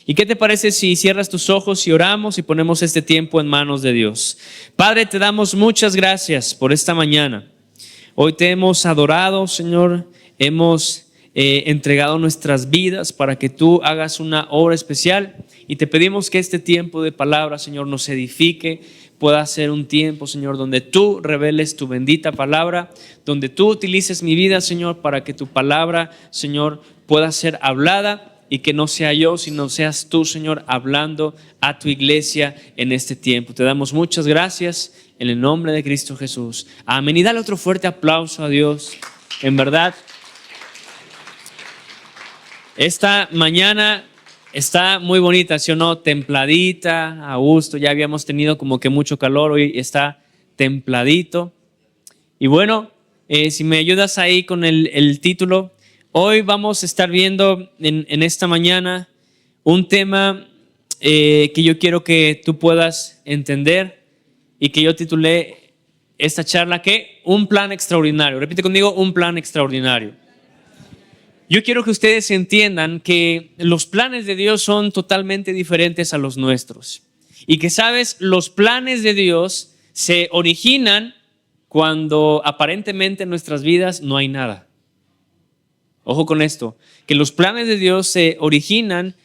¿Y qué te parece si cierras tus ojos y oramos y ponemos este tiempo en manos de Dios? Padre, te damos muchas gracias por esta mañana. Hoy te hemos adorado, Señor, hemos entregado nuestras vidas para que tú hagas una obra especial y te pedimos que este tiempo de palabra, Señor, nos edifique, pueda ser un tiempo, Señor, donde tú reveles tu bendita palabra, donde tú utilices mi vida, Señor, para que tu palabra, Señor, pueda ser hablada y que no sea yo, sino seas tú, Señor, hablando a tu iglesia en este tiempo. Te damos muchas gracias en el nombre de Cristo Jesús. Amén. Y dale otro fuerte aplauso a Dios. En verdad, esta mañana está muy bonita, ¿sí o no? Templadita, a gusto. Ya habíamos tenido como que mucho calor, hoy está templadito. Y bueno, si me ayudas ahí con el título, hoy vamos a estar viendo en esta mañana un tema que yo quiero que tú puedas entender y que yo titulé esta charla, ¿qué? Un plan extraordinario. Repite conmigo, un plan extraordinario. Yo quiero que ustedes entiendan que los planes de Dios son totalmente diferentes a los nuestros. Y que, ¿sabes? Los planes de Dios se originan cuando aparentemente en nuestras vidas no hay nada. Ojo con esto, que los planes de Dios se originan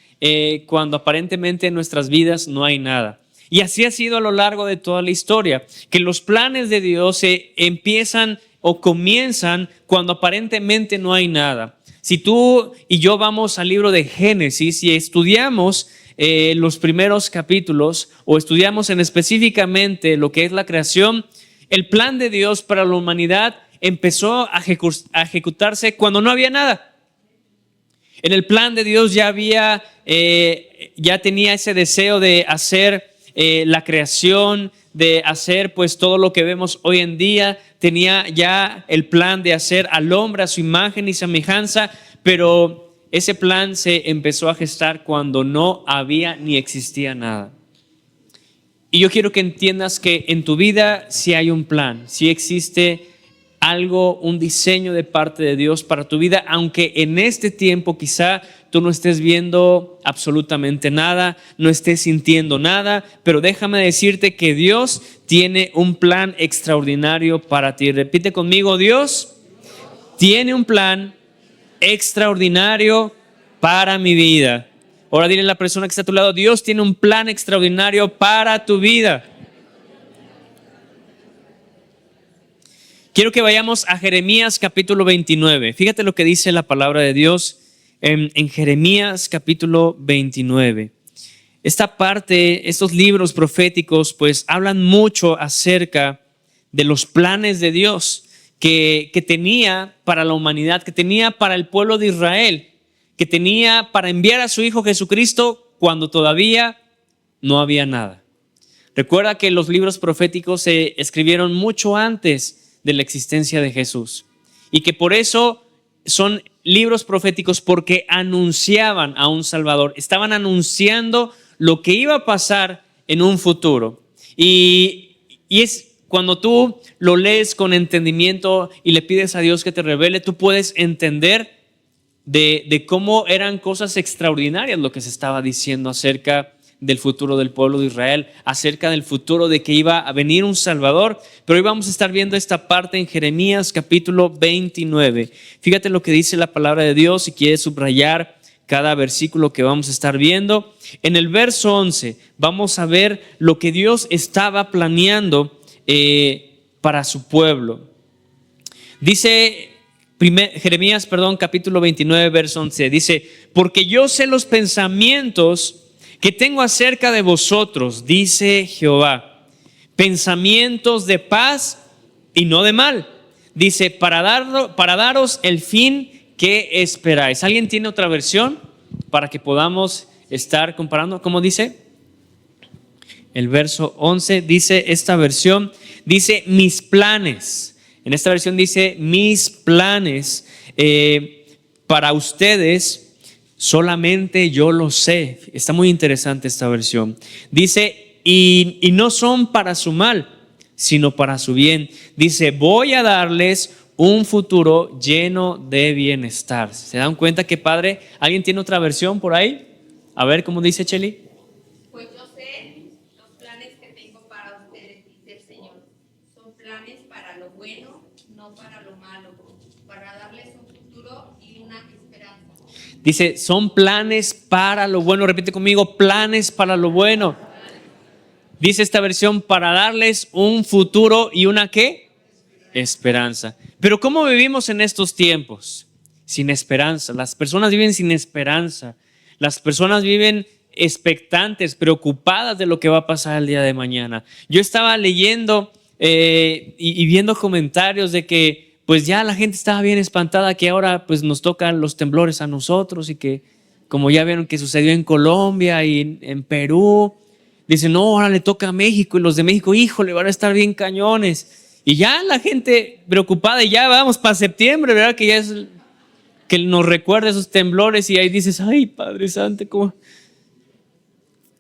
cuando aparentemente en nuestras vidas no hay nada. Y así ha sido a lo largo de toda la historia, que los planes de Dios se empiezan o comienzan cuando aparentemente no hay nada. Si tú y yo vamos al libro de Génesis y estudiamos los primeros capítulos o estudiamos específicamente lo que es la creación, el plan de Dios para la humanidad empezó a ejecutarse cuando no había nada. En el plan de Dios ya tenía ese deseo de hacer la creación, de hacer pues todo lo que vemos hoy en día. Tenía ya el plan de hacer al hombre a su imagen y semejanza, pero ese plan se empezó a gestar cuando no había ni existía nada. Y yo quiero que entiendas que en tu vida sí hay un plan, sí existe algo, un diseño de parte de Dios para tu vida, aunque en este tiempo quizá tú no estés viendo absolutamente nada, no estés sintiendo nada, pero déjame decirte que Dios tiene un plan extraordinario para ti. Repite conmigo, Dios tiene un plan extraordinario para mi vida. Ahora dile a la persona que está a tu lado, Dios tiene un plan extraordinario para tu vida. Quiero que vayamos a Jeremías capítulo 29. Fíjate lo que dice la palabra de Dios en Jeremías capítulo 29. Esta parte, estos libros proféticos, pues hablan mucho acerca de los planes de Dios que tenía para la humanidad, que tenía para el pueblo de Israel, que tenía para enviar a su Hijo Jesucristo cuando todavía no había nada. Recuerda que los libros proféticos se escribieron mucho antes de la existencia de Jesús y que por eso son libros proféticos, porque anunciaban a un Salvador, estaban anunciando lo que iba a pasar en un futuro. Y es cuando tú lo lees con entendimiento y le pides a Dios que te revele, tú puedes entender de cómo eran cosas extraordinarias lo que se estaba diciendo acerca del futuro del pueblo de Israel, acerca del futuro de que iba a venir un Salvador. Pero hoy vamos a estar viendo esta parte en Jeremías capítulo 29. Fíjate lo que dice la palabra de Dios. Si quieres subrayar cada versículo que vamos a estar viendo, en el verso 11 vamos a ver lo que Dios estaba planeando para su pueblo. Dice Jeremías, capítulo 29, verso 11, dice: porque yo sé los pensamientos que tengo acerca de vosotros, dice Jehová, pensamientos de paz y no de mal. Dice, para daros el fin que esperáis. ¿Alguien tiene otra versión para que podamos estar comparando? ¿Cómo dice? El verso 11 dice, esta versión dice mis planes. En esta versión dice mis planes para ustedes. Solamente yo lo sé. Está muy interesante esta versión. Dice, y no son para su mal, sino para su bien. Dice, voy a darles un futuro lleno de bienestar. ¿Se dan cuenta que, Padre? ¿Alguien tiene otra versión por ahí? A ver, ¿cómo dice Cheli? Pues yo sé los planes que tengo para ustedes, dice el Señor. Son planes para lo bueno, no para lo malo, para darles un futuro y una esperanza. Dice, son planes para lo bueno. Repite conmigo, planes para lo bueno. Dice esta versión, para darles un futuro y una ¿qué? Esperanza. Pero ¿cómo vivimos en estos tiempos? Sin esperanza. Las personas viven sin esperanza. Las personas viven expectantes, preocupadas de lo que va a pasar el día de mañana. Yo estaba leyendo y viendo comentarios de que pues ya la gente estaba bien espantada que ahora pues nos tocan los temblores a nosotros y que como ya vieron que sucedió en Colombia y en Perú, dicen no, ahora le toca a México y los de México, híjole, van a estar bien cañones. Y ya la gente preocupada y ya vamos para septiembre, ¿verdad? Que ya es que nos recuerda esos temblores y ahí dices, ay, Padre Santo, ¿cómo?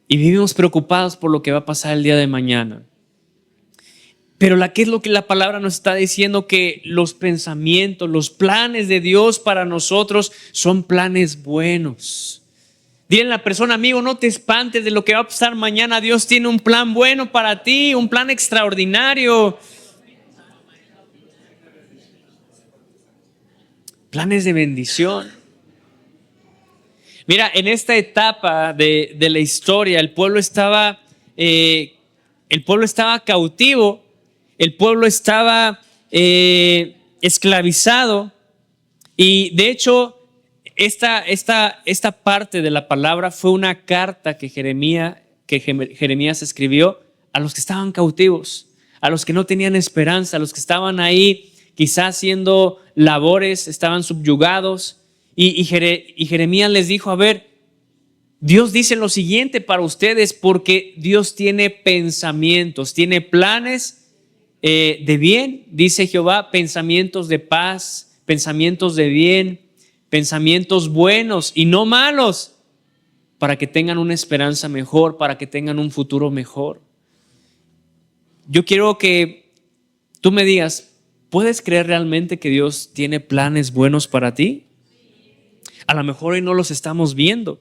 Y vivimos preocupados por lo que va a pasar el día de mañana. Pero ¿qué es lo que la palabra nos está diciendo? Que los pensamientos, los planes de Dios para nosotros son planes buenos. Dile a la persona, amigo, no te espantes de lo que va a pasar mañana. Dios tiene un plan bueno para ti, un plan extraordinario. Planes de bendición. Mira, en esta etapa de la historia, el pueblo estaba cautivo, el pueblo estaba esclavizado y de hecho esta parte de la palabra fue una carta que Jeremías escribió a los que estaban cautivos, a los que no tenían esperanza, a los que estaban ahí quizás haciendo labores, estaban subyugados. Y Jeremías les dijo, a ver, Dios dice lo siguiente para ustedes porque Dios tiene pensamientos, tiene planes de bien, dice Jehová, pensamientos de paz, pensamientos de bien, pensamientos buenos y no malos, para que tengan una esperanza mejor, para que tengan un futuro mejor. Yo quiero que tú me digas, ¿puedes creer realmente que Dios tiene planes buenos para ti? A lo mejor hoy no los estamos viendo,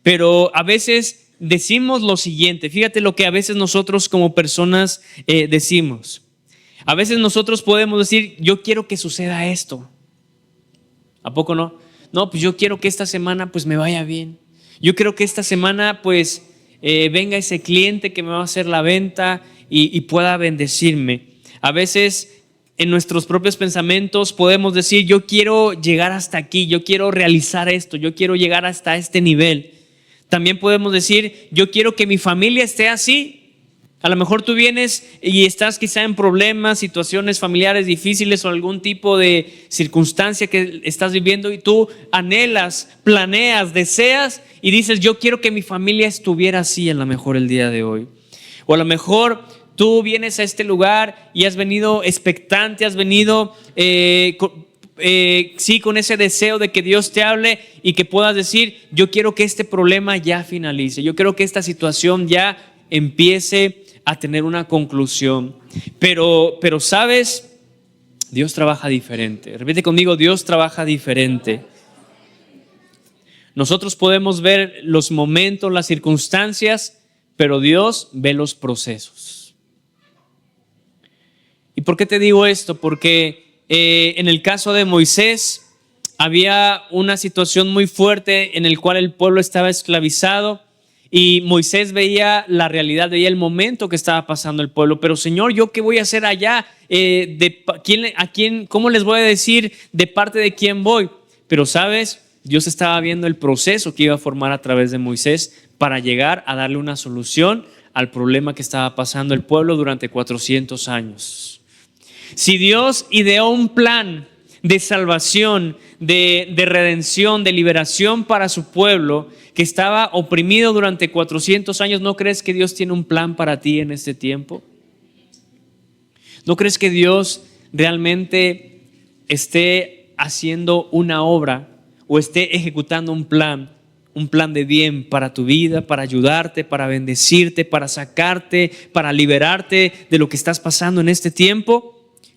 pero a veces decimos lo siguiente. Fíjate lo que a veces nosotros como personas decimos. A veces nosotros podemos decir, yo quiero que suceda esto. ¿A poco no? No, pues yo quiero que esta semana pues me vaya bien. Yo quiero que esta semana pues venga ese cliente que me va a hacer la venta y pueda bendecirme. A veces en nuestros propios pensamientos podemos decir, yo quiero llegar hasta aquí, yo quiero realizar esto, yo quiero llegar hasta este nivel. También podemos decir, yo quiero que mi familia esté así. A lo mejor tú vienes y estás quizá en problemas, situaciones familiares difíciles o algún tipo de circunstancia que estás viviendo y tú anhelas, planeas, deseas y dices, yo quiero que mi familia estuviera así a lo mejor el día de hoy. O a lo mejor tú vienes a este lugar y has venido expectante, has venido con ese deseo de que Dios te hable y que puedas decir, yo quiero que este problema ya finalice, yo quiero que esta situación ya empiece a tener una conclusión. Pero ¿sabes? Dios trabaja diferente. Repite conmigo, Dios trabaja diferente. Nosotros podemos ver los momentos, las circunstancias, pero Dios ve los procesos. ¿Y por qué te digo esto? Porque en el caso de Moisés había una situación muy fuerte en el cual el pueblo estaba esclavizado y Moisés veía la realidad, veía el momento que estaba pasando el pueblo. Pero Señor, ¿yo qué voy a hacer allá? ¿Cómo les voy a decir de parte de quién voy? Pero ¿sabes? Dios estaba viendo el proceso que iba a formar a través de Moisés para llegar a darle una solución al problema que estaba pasando el pueblo durante 400 años. Si Dios ideó un plan de salvación, de redención, de liberación para su pueblo que estaba oprimido durante 400 años, ¿no crees que Dios tiene un plan para ti en este tiempo? ¿No crees que Dios realmente esté haciendo una obra o esté ejecutando un plan de bien para tu vida, para ayudarte, para bendecirte, para sacarte, para liberarte de lo que estás pasando en este tiempo?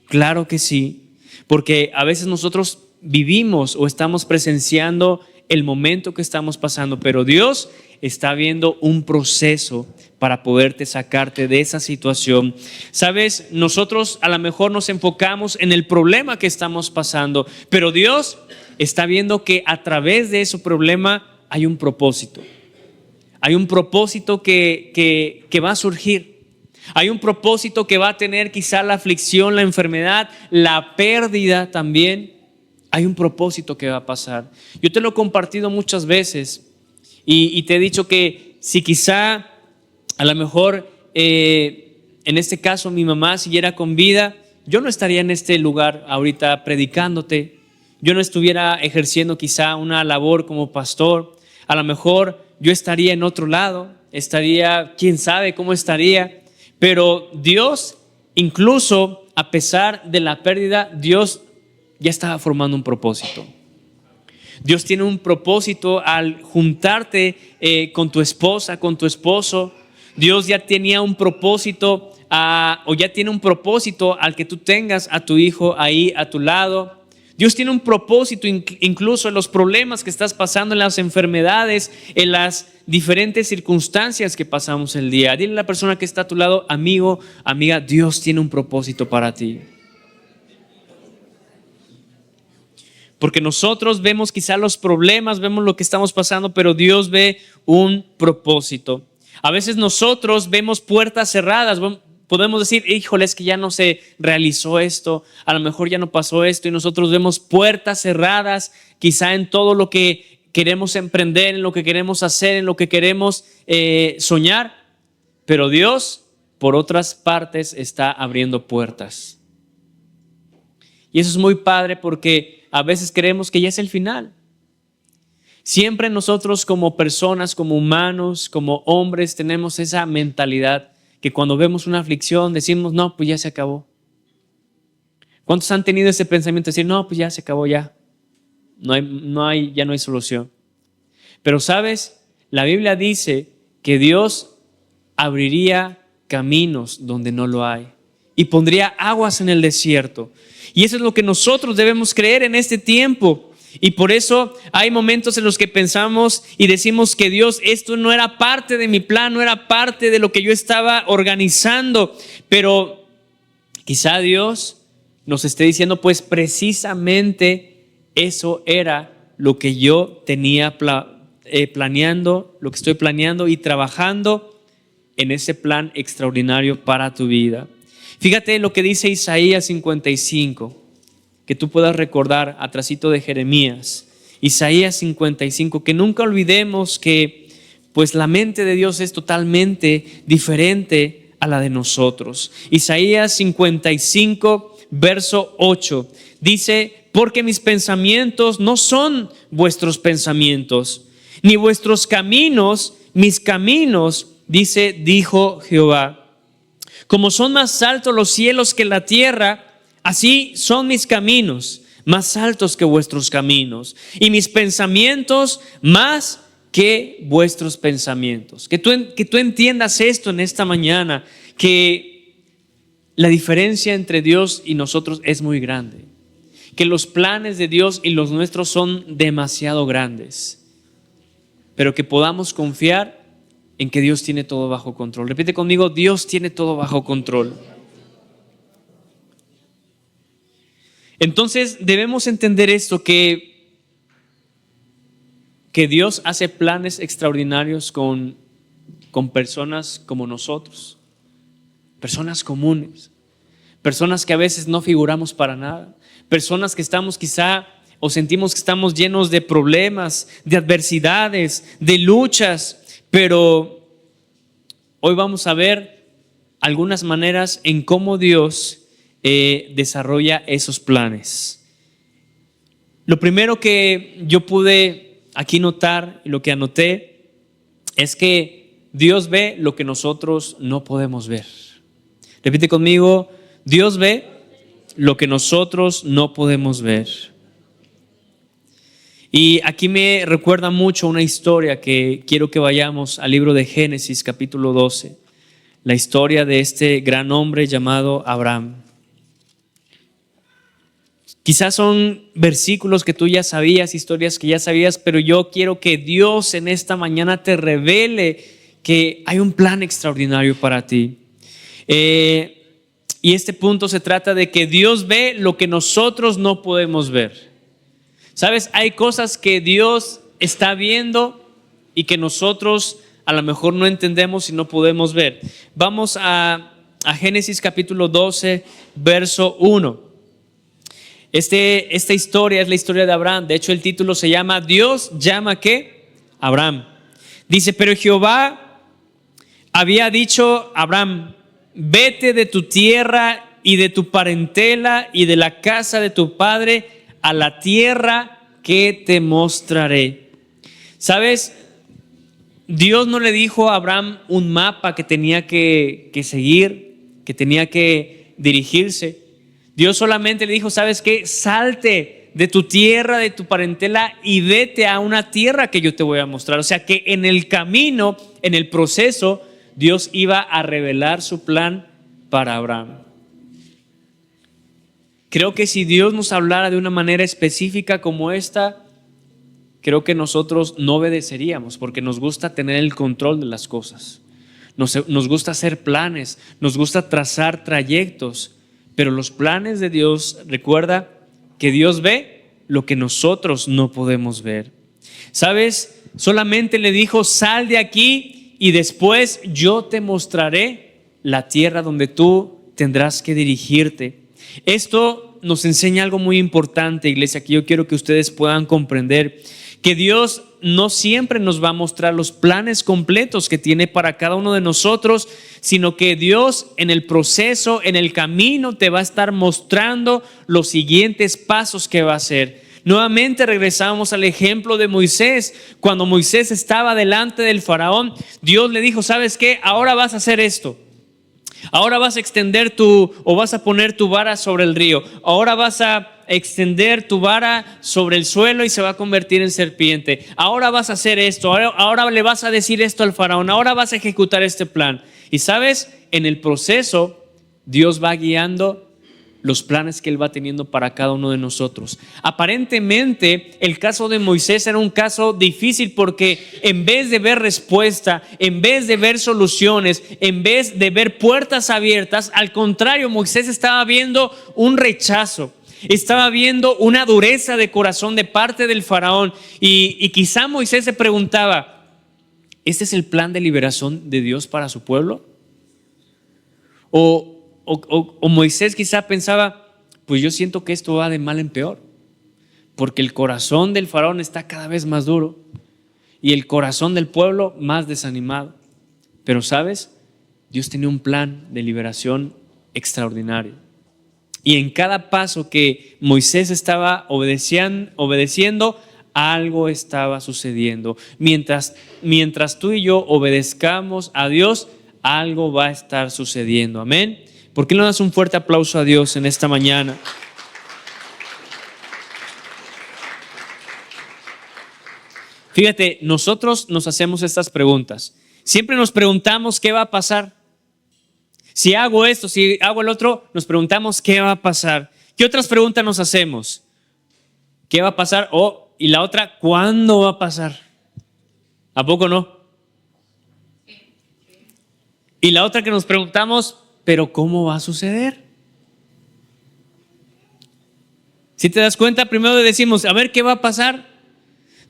Claro que sí, porque a veces nosotros vivimos o estamos presenciando el momento que estamos pasando, pero Dios está viendo un proceso para poderte sacarte de esa situación. Sabes, nosotros a lo mejor nos enfocamos en el problema que estamos pasando, pero Dios está viendo que a través de ese problema hay un propósito. Hay un propósito que va a surgir. Hay un propósito que va a tener quizá la aflicción, la enfermedad, la pérdida también. Hay un propósito que va a pasar. Yo te lo he compartido muchas veces y te he dicho que si quizá a lo mejor en este caso mi mamá siguiera con vida, yo no estaría en este lugar ahorita predicándote. Yo no estuviera ejerciendo quizá una labor como pastor. A lo mejor yo estaría en otro lado, estaría, quién sabe cómo estaría. Pero Dios, incluso a pesar de la pérdida, Dios ya estaba formando un propósito. Dios tiene un propósito al juntarte con tu esposa, con tu esposo. Dios ya tenía un propósito o ya tiene un propósito al que tú tengas a tu hijo ahí a tu lado. Dios tiene un propósito incluso en los problemas que estás pasando, en las enfermedades, en las diferentes circunstancias que pasamos el día. Dile a la persona que está a tu lado, amigo, amiga, Dios tiene un propósito para ti. Porque nosotros vemos quizá los problemas, vemos lo que estamos pasando, pero Dios ve un propósito. A veces nosotros vemos puertas cerradas. Podemos decir, híjole, es que ya no se realizó esto, a lo mejor ya no pasó esto, y nosotros vemos puertas cerradas, quizá en todo lo que queremos emprender, en lo que queremos hacer, en lo que queremos soñar, pero Dios, por otras partes, está abriendo puertas. Y eso es muy padre porque a veces creemos que ya es el final. Siempre nosotros como personas, como humanos, como hombres, tenemos esa mentalidad que cuando vemos una aflicción decimos, no, pues ya se acabó. ¿Cuántos han tenido ese pensamiento de decir, no, pues ya se acabó, ya no hay solución? Pero sabes, la Biblia dice que Dios abriría caminos donde no lo hay y pondría aguas en el desierto. Y eso es lo que nosotros debemos creer en este tiempo. Y por eso hay momentos en los que pensamos y decimos que Dios, esto no era parte de mi plan, no era parte de lo que yo estaba organizando, pero quizá Dios nos esté diciendo, pues precisamente eso era lo que yo tenía planeando, lo que estoy planeando y trabajando en ese plan extraordinario para tu vida. Fíjate lo que dice Isaías 55. Que tú puedas recordar atrasito de Jeremías, Isaías 55, que nunca olvidemos que pues la mente de Dios es totalmente diferente a la de nosotros. Isaías 55, verso 8, dice, porque mis pensamientos no son vuestros pensamientos, ni vuestros caminos, mis caminos, dijo Jehová. Como son más altos los cielos que la tierra, así son mis caminos, más altos que vuestros caminos, y mis pensamientos más que vuestros pensamientos. Que tú entiendas esto en esta mañana, que la diferencia entre Dios y nosotros es muy grande, que los planes de Dios y los nuestros son demasiado grandes, pero que podamos confiar en que Dios tiene todo bajo control. Repite conmigo, Dios tiene todo bajo control. Entonces debemos entender esto, que Dios hace planes extraordinarios con personas como nosotros, personas comunes, personas que a veces no figuramos para nada, personas que estamos quizá o sentimos que estamos llenos de problemas, de adversidades, de luchas, pero hoy vamos a ver algunas maneras en cómo Dios desarrolla esos planes. Lo primero que yo pude aquí notar, lo que anoté, es que Dios ve lo que nosotros no podemos ver. Repite conmigo, Dios ve lo que nosotros no podemos ver. Y aquí me recuerda mucho una historia que quiero que vayamos al libro de Génesis, capítulo 12, la historia de este gran hombre llamado Abraham. Quizás son versículos que tú ya sabías, historias que ya sabías, pero yo quiero que Dios en esta mañana te revele que hay un plan extraordinario para ti. Y este punto se trata de que Dios ve lo que nosotros no podemos ver. ¿Sabes? Hay cosas que Dios está viendo y que nosotros a lo mejor no entendemos y no podemos ver. Vamos a Génesis capítulo 12, verso 1. Esta historia es la historia de Abraham. De hecho, el título se llama Dios llama ¿qué? Abraham. Dice, pero Jehová había dicho a Abraham, vete de tu tierra y de tu parentela y de la casa de tu padre a la tierra que te mostraré. ¿Sabes? Dios no le dijo a Abraham un mapa que tenía que seguir, que tenía que dirigirse. Dios solamente le dijo, ¿sabes qué? Salte de tu tierra, de tu parentela y vete a una tierra que yo te voy a mostrar. O sea que en el camino, en el proceso, Dios iba a revelar su plan para Abraham. Creo que si Dios nos hablara de una manera específica como esta, creo que nosotros no obedeceríamos porque nos gusta tener el control de las cosas. Nos gusta hacer planes, nos gusta trazar trayectos, pero los planes de Dios, recuerda que Dios ve lo que nosotros no podemos ver. ¿Sabes? Solamente le dijo, sal de aquí y después yo te mostraré la tierra donde tú tendrás que dirigirte. Esto nos enseña algo muy importante, iglesia, que yo quiero que ustedes puedan comprender, que Dios no siempre nos va a mostrar los planes completos que tiene para cada uno de nosotros, sino que Dios en el proceso, en el camino, te va a estar mostrando los siguientes pasos que va a hacer. Nuevamente regresamos al ejemplo de Moisés. Cuando Moisés estaba delante del faraón, Dios le dijo, ¿sabes qué? Ahora vas a hacer esto. Ahora vas a extender vas a poner tu vara sobre el río. Ahora vas a extender tu vara sobre el suelo y se va a convertir en serpiente. Ahora vas a hacer esto. Ahora le vas a decir esto al faraón. Ahora vas a ejecutar este plan. Y sabes, en el proceso, Dios va guiando los planes que Él va teniendo para cada uno de nosotros. Aparentemente, el caso de Moisés era un caso difícil porque en vez de ver respuesta, en vez de ver soluciones, en vez de ver puertas abiertas, al contrario, Moisés estaba viendo un rechazo. Estaba viendo una dureza de corazón de parte del faraón y quizá Moisés se preguntaba, ¿este es el plan de liberación de Dios para su pueblo? O Moisés quizá pensaba, pues yo siento que esto va de mal en peor, porque el corazón del faraón está cada vez más duro y el corazón del pueblo más desanimado. Pero ¿sabes? Dios tenía un plan de liberación extraordinario. Y en cada paso que Moisés estaba obedeciendo, algo estaba sucediendo. Mientras tú y yo obedezcamos a Dios, algo va a estar sucediendo. Amén. ¿Por qué no das un fuerte aplauso a Dios en esta mañana? Fíjate, nosotros nos hacemos estas preguntas. Siempre nos preguntamos qué va a pasar. Si hago esto, si hago el otro, nos preguntamos qué va a pasar. ¿Qué otras preguntas nos hacemos? ¿Qué va a pasar? Y la otra, ¿cuándo va a pasar? ¿A poco no? Y la otra que nos preguntamos, ¿pero cómo va a suceder? Si te das cuenta, primero decimos, a ver qué va a pasar.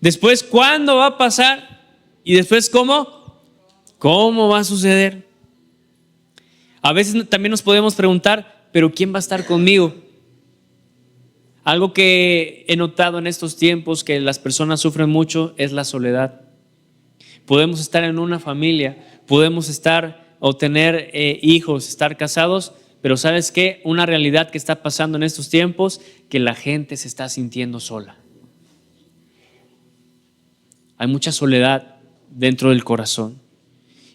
Después, ¿cuándo va a pasar? Y después, ¿cómo? ¿Cómo va a suceder? A veces también nos podemos preguntar, ¿pero quién va a estar conmigo? Algo que he notado en estos tiempos que las personas sufren mucho es la soledad. Podemos estar en una familia, podemos estar o tener hijos, estar casados, pero ¿sabes qué? Una realidad que está pasando en estos tiempos, que la gente se está sintiendo sola. Hay mucha soledad dentro del corazón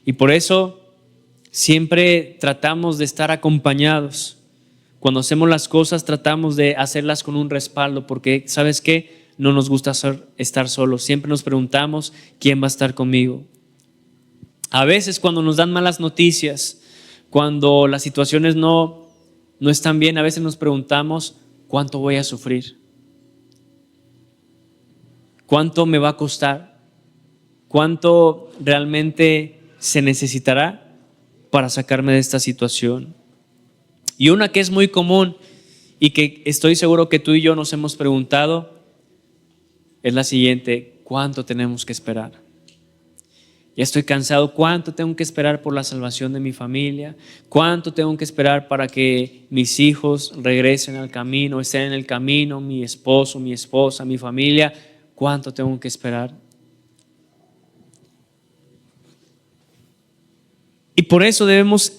y por eso siempre tratamos de estar acompañados. Cuando hacemos las cosas tratamos de hacerlas con un respaldo porque ¿sabes qué? No nos gusta estar solos. Siempre nos preguntamos ¿quién va a estar conmigo? A veces cuando nos dan malas noticias, cuando las situaciones no están bien, a veces nos preguntamos ¿cuánto voy a sufrir? ¿Cuánto me va a costar? ¿Cuánto realmente se necesitará para sacarme de esta situación? Y una que es muy común y que estoy seguro que tú y yo nos hemos preguntado es la siguiente: ¿cuánto tenemos que esperar? Ya estoy cansado. ¿Cuánto tengo que esperar por la salvación de mi familia? ¿Cuánto tengo que esperar para que mis hijos regresen al camino, estén en el camino, mi esposo, mi esposa, mi familia? ¿Cuánto tengo que esperar? Y por eso debemos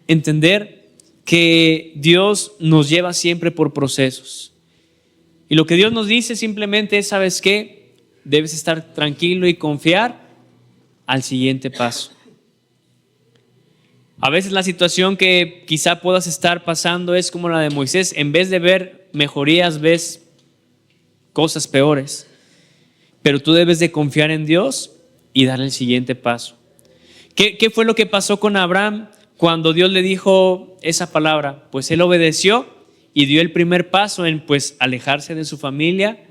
entender que Dios nos lleva siempre por procesos. Y lo que Dios nos dice simplemente es: ¿sabes qué? Debes estar tranquilo y confiar al siguiente paso. A veces la situación que quizá puedas estar pasando es como la de Moisés. En vez de ver mejorías, ves cosas peores. Pero tú debes de confiar en Dios y dar el siguiente paso. ¿Qué fue lo que pasó con Abraham cuando Dios le dijo esa palabra? Pues él obedeció y dio el primer paso en alejarse de su familia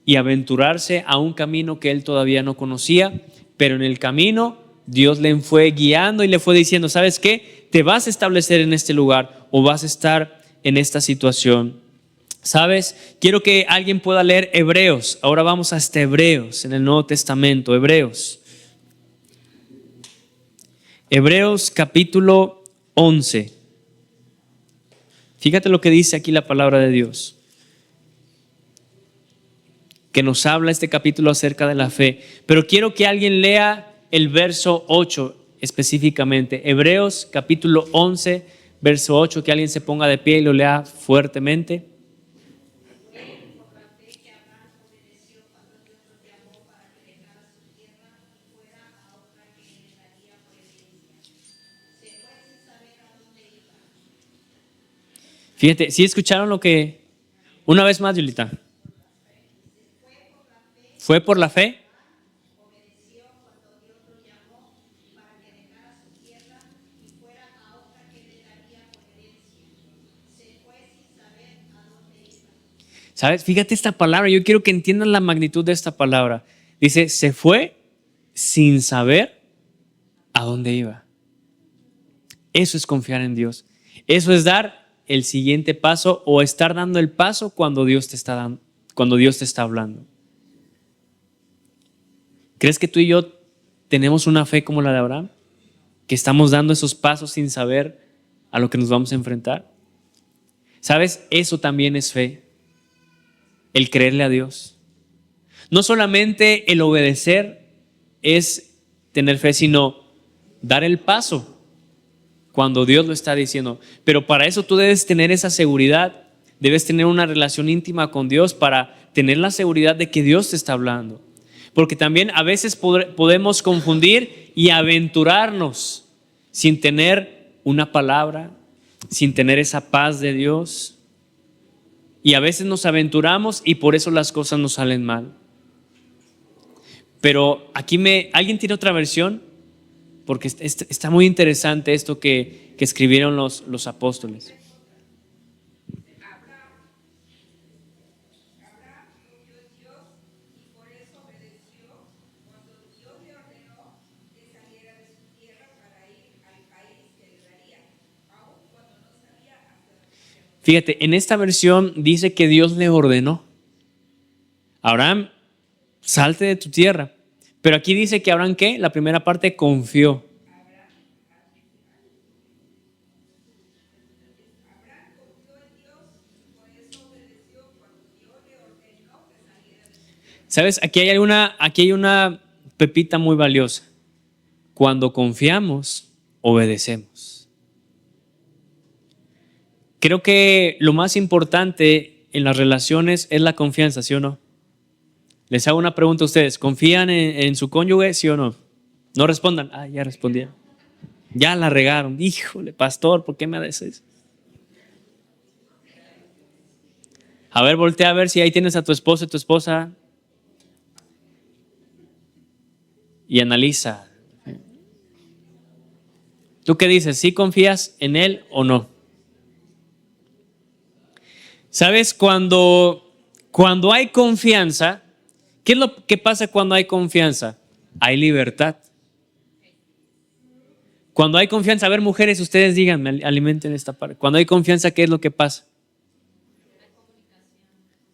y aventurarse a un camino que él todavía no conocía. Pero en el camino Dios le fue guiando y le fue diciendo: ¿sabes qué? Te vas a establecer en este lugar o vas a estar en esta situación. ¿Sabes? Quiero que alguien pueda leer Hebreos. Ahora vamos hasta Hebreos en el Nuevo Testamento. Hebreos capítulo 11. Fíjate lo que dice aquí la palabra de Dios, que nos habla este capítulo acerca de la fe. Pero quiero que alguien lea el verso 8 específicamente. Hebreos capítulo 11, verso 8, que alguien se ponga de pie y lo lea fuertemente. Fíjate, ¿sí escucharon lo que? Una vez más, Yulita. ¿Fue por la fe? ¿Sabes? Fíjate esta palabra. Yo quiero que entiendan la magnitud de esta palabra. Dice: se fue sin saber a dónde iba. Eso es confiar en Dios. Eso es dar el siguiente paso o estar dando el paso cuando Dios te está hablando. ¿Crees que tú y yo tenemos una fe como la de Abraham? Que estamos dando esos pasos sin saber a lo que nos vamos a enfrentar. ¿Sabes? Eso también es fe. El creerle a Dios. No solamente el obedecer es tener fe, sino dar el paso cuando Dios lo está diciendo. Pero para eso tú debes tener esa seguridad, debes tener una relación íntima con Dios para tener la seguridad de que Dios te está hablando. Porque también a veces podemos confundir y aventurarnos sin tener una palabra, sin tener esa paz de Dios. Y a veces nos aventuramos y por eso las cosas nos salen mal. Pero aquí ¿alguien tiene otra versión? Porque está muy interesante esto que escribieron los apóstoles. Fíjate, en esta versión dice que Dios le ordenó: Abraham, salte de tu tierra. Pero aquí dice que Abraham, ¿qué? La primera parte, confió. ¿Sabes? Aquí hay una pepita muy valiosa. Cuando confiamos, obedecemos. Creo que lo más importante en las relaciones es la confianza, ¿sí o no? Les hago una pregunta a ustedes. ¿Confían en su cónyuge, sí o no? No respondan. Ya respondieron. Ya la regaron. Híjole, pastor, ¿por qué me haces eso? A ver, voltea a ver si ahí tienes a tu esposo y tu esposa. Y analiza. ¿Tú qué dices? ¿Sí confías en él o no? ¿Sabes? Cuando hay confianza, ¿qué es lo que pasa cuando hay confianza? Hay libertad. Cuando hay confianza, a ver, mujeres, ustedes díganme, alimenten esta parte. Cuando hay confianza, ¿qué es lo que pasa?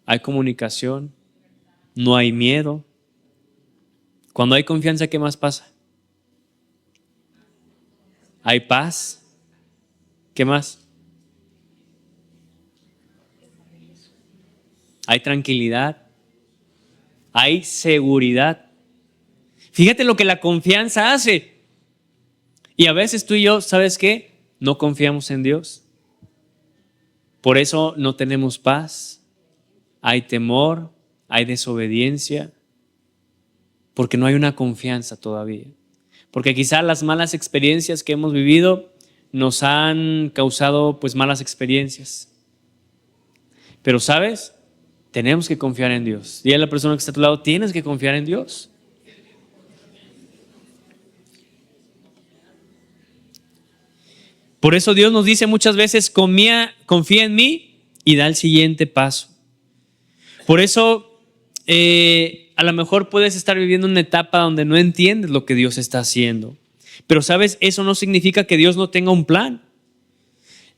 Hay comunicación, no hay miedo. Cuando hay confianza, ¿qué más pasa? Hay paz. ¿Qué más? Hay tranquilidad. Hay seguridad. Fíjate lo que la confianza hace. Y a veces tú y yo, ¿sabes qué? No confiamos en Dios. Por eso no tenemos paz. Hay temor, hay desobediencia. Porque no hay una confianza todavía. Porque quizá las malas experiencias que hemos vivido nos han causado pues malas experiencias. Pero ¿sabes? Tenemos que confiar en Dios. Dile a la persona que está a tu lado, tienes que confiar en Dios. Por eso Dios nos dice muchas veces, confía en mí y da el siguiente paso. Por eso a lo mejor puedes estar viviendo una etapa donde no entiendes lo que Dios está haciendo. Pero sabes, eso no significa que Dios no tenga un plan.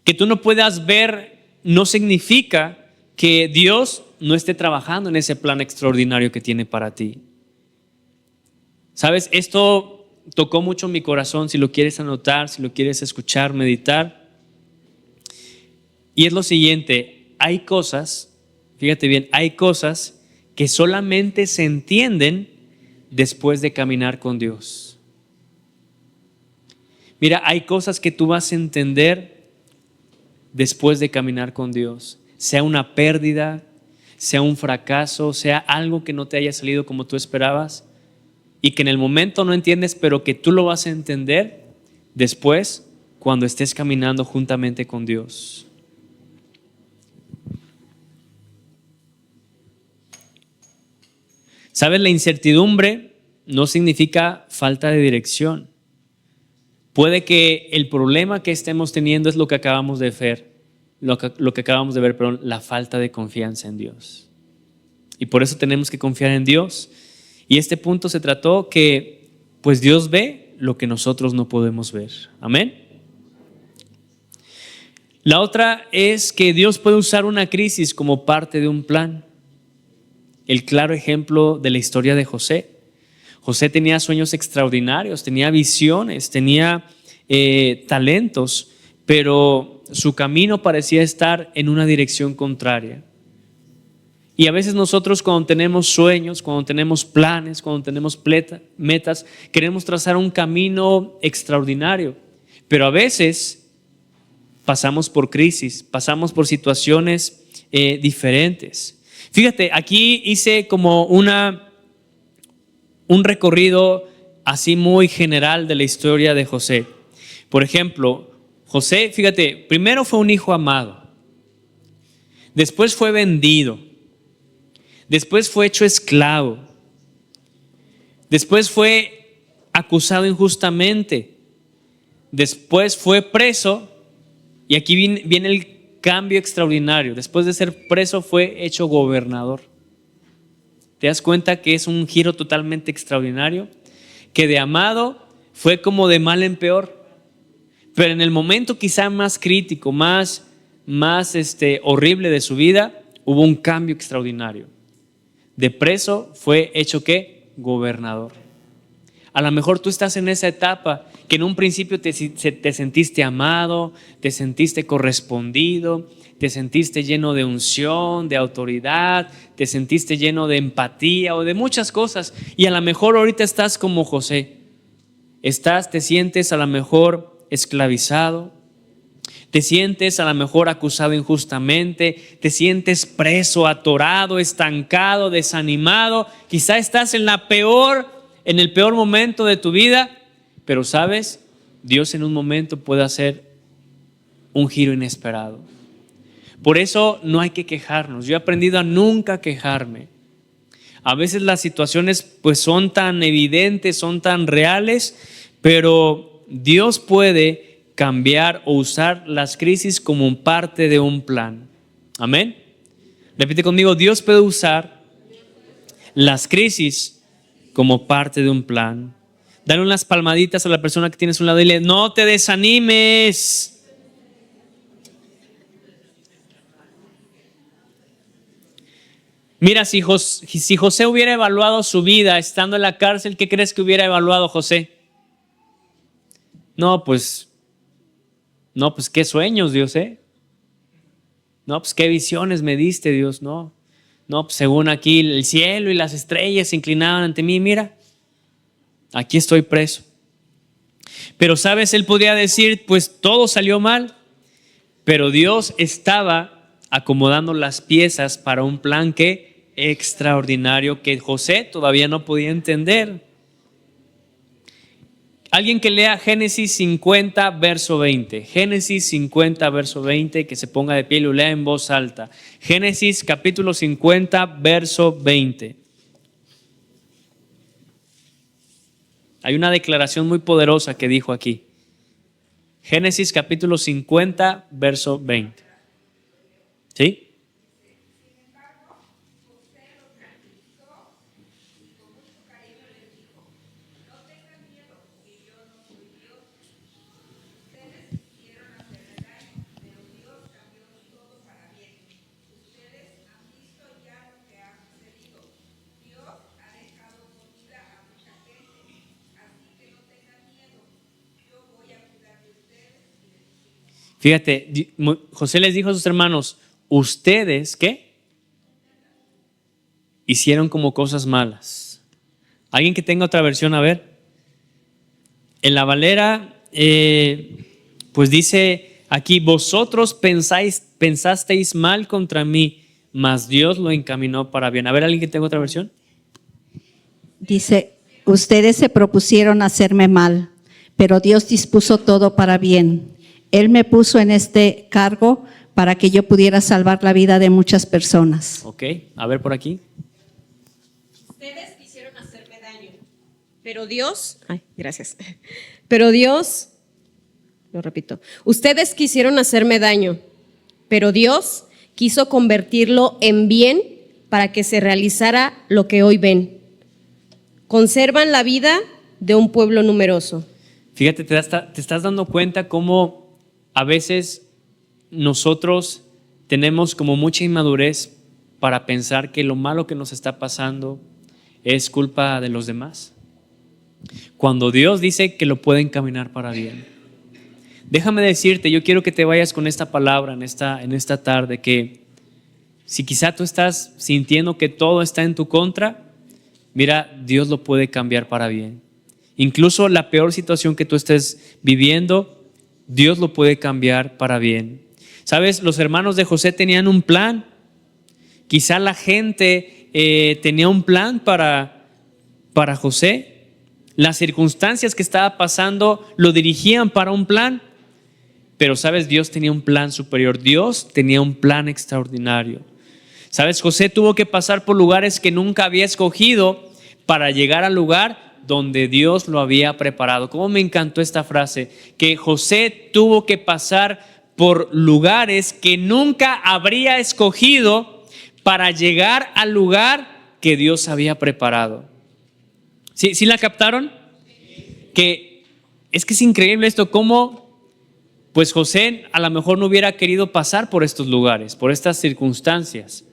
Que tú no puedas ver no significa que Dios no esté trabajando en ese plan extraordinario que tiene para ti. Sabes, esto tocó mucho mi corazón, si lo quieres anotar, si lo quieres escuchar, meditar. Y es lo siguiente, hay cosas, fíjate bien, hay cosas que solamente se entienden después de caminar con Dios. Mira, hay cosas que tú vas a entender después de caminar con Dios. Sea una pérdida, sea un fracaso, sea algo que no te haya salido como tú esperabas y que en el momento no entiendes, pero que tú lo vas a entender después cuando estés caminando juntamente con Dios. ¿Sabes? La incertidumbre no significa falta de dirección. Puede que el problema que estemos teniendo es lo que acabamos de ver, lo que acabamos de ver, pero la falta de confianza en Dios. Y por eso tenemos que confiar en Dios. Y este punto se trató que pues Dios ve lo que nosotros no podemos ver. Amén. La otra es que Dios puede usar una crisis como parte de un plan. El claro ejemplo de la historia de José. José tenía sueños extraordinarios, tenía visiones, tenía talentos, pero su camino parecía estar en una dirección contraria. Y a veces nosotros cuando tenemos sueños, cuando tenemos planes, cuando tenemos metas, queremos trazar un camino extraordinario, pero a veces pasamos por crisis, pasamos por situaciones diferentes. Fíjate, aquí hice como un recorrido así muy general de la historia de José. Por ejemplo, José, fíjate, primero fue un hijo amado, después fue vendido, después fue hecho esclavo, después fue acusado injustamente, después fue preso y aquí viene el cambio extraordinario. Después de ser preso fue hecho gobernador. ¿Te das cuenta que es un giro totalmente extraordinario? Que de amado fue como de mal en peor. Pero en el momento quizá más crítico, más horrible de su vida, hubo un cambio extraordinario. De preso fue hecho ¿qué? Gobernador. A lo mejor tú estás en esa etapa que en un principio te sentiste amado, te sentiste correspondido, te sentiste lleno de unción, de autoridad, te sentiste lleno de empatía o de muchas cosas. Y a lo mejor ahorita estás como José. Te sientes a lo mejor esclavizado, te sientes a lo mejor acusado injustamente, te sientes preso, atorado, estancado, desanimado. Quizá estás en el peor momento de tu vida, pero sabes, Dios en un momento puede hacer un giro inesperado. Por eso no hay que quejarnos. Yo he aprendido a nunca quejarme. A veces las situaciones pues son tan evidentes, son tan reales, pero Dios puede cambiar o usar las crisis como parte de un plan. Amén. Repite conmigo, Dios puede usar las crisis como parte de un plan. Dale unas palmaditas a la persona que tienes a un lado y dile, no te desanimes. Mira, si José hubiera evaluado su vida estando en la cárcel, ¿qué crees que hubiera evaluado José? No, pues qué sueños, Dios, ¿eh? No, pues qué visiones me diste, Dios, no. No, pues según aquí el cielo y las estrellas se inclinaban ante mí, mira, aquí estoy preso. Pero, ¿sabes? Él podría decir, pues todo salió mal, pero Dios estaba acomodando las piezas para un plan que extraordinario que José todavía no podía entender. Alguien que lea Génesis 50, verso 20. Génesis 50, verso 20, que se ponga de pie y lo lea en voz alta. Génesis capítulo 50, verso 20. Hay una declaración muy poderosa que dijo aquí. Génesis capítulo 50, verso 20. ¿Sí? Fíjate, José les dijo a sus hermanos, ustedes, ¿qué? Hicieron como cosas malas. ¿Alguien que tenga otra versión? A ver. En la Valera, pues dice aquí, vosotros pensasteis mal contra mí, mas Dios lo encaminó para bien. A ver, ¿alguien que tenga otra versión? Dice, ustedes se propusieron hacerme mal, pero Dios dispuso todo para bien. Él me puso en este cargo para que yo pudiera salvar la vida de muchas personas. Ok, a ver por aquí. Ustedes quisieron hacerme daño, pero Dios, gracias. Pero Dios, lo repito, ustedes quisieron hacerme daño, pero Dios quiso convertirlo en bien para que se realizara lo que hoy ven. Conservan la vida de un pueblo numeroso. Fíjate, te estás dando cuenta cómo a veces nosotros tenemos como mucha inmadurez para pensar que lo malo que nos está pasando es culpa de los demás, cuando Dios dice que lo puede encaminar para bien. Déjame decirte, yo quiero que te vayas con esta palabra en esta tarde, que si quizá tú estás sintiendo que todo está en tu contra, mira, Dios lo puede cambiar para bien. Incluso la peor situación que tú estés viviendo, Dios lo puede cambiar para bien. ¿Sabes? Los hermanos de José tenían un plan. Quizá la gente tenía un plan para José. Las circunstancias que estaba pasando lo dirigían para un plan. Pero, ¿sabes? Dios tenía un plan superior. Dios tenía un plan extraordinario. ¿Sabes? José tuvo que pasar por lugares que nunca había escogido para llegar al lugar donde Dios lo había preparado. ¿Cómo me encantó esta frase? Que José tuvo que pasar por lugares que nunca habría escogido para llegar al lugar que Dios había preparado. ¿Sí la captaron? Que es increíble esto, cómo pues José a lo mejor no hubiera querido pasar por estos lugares, por estas circunstancias,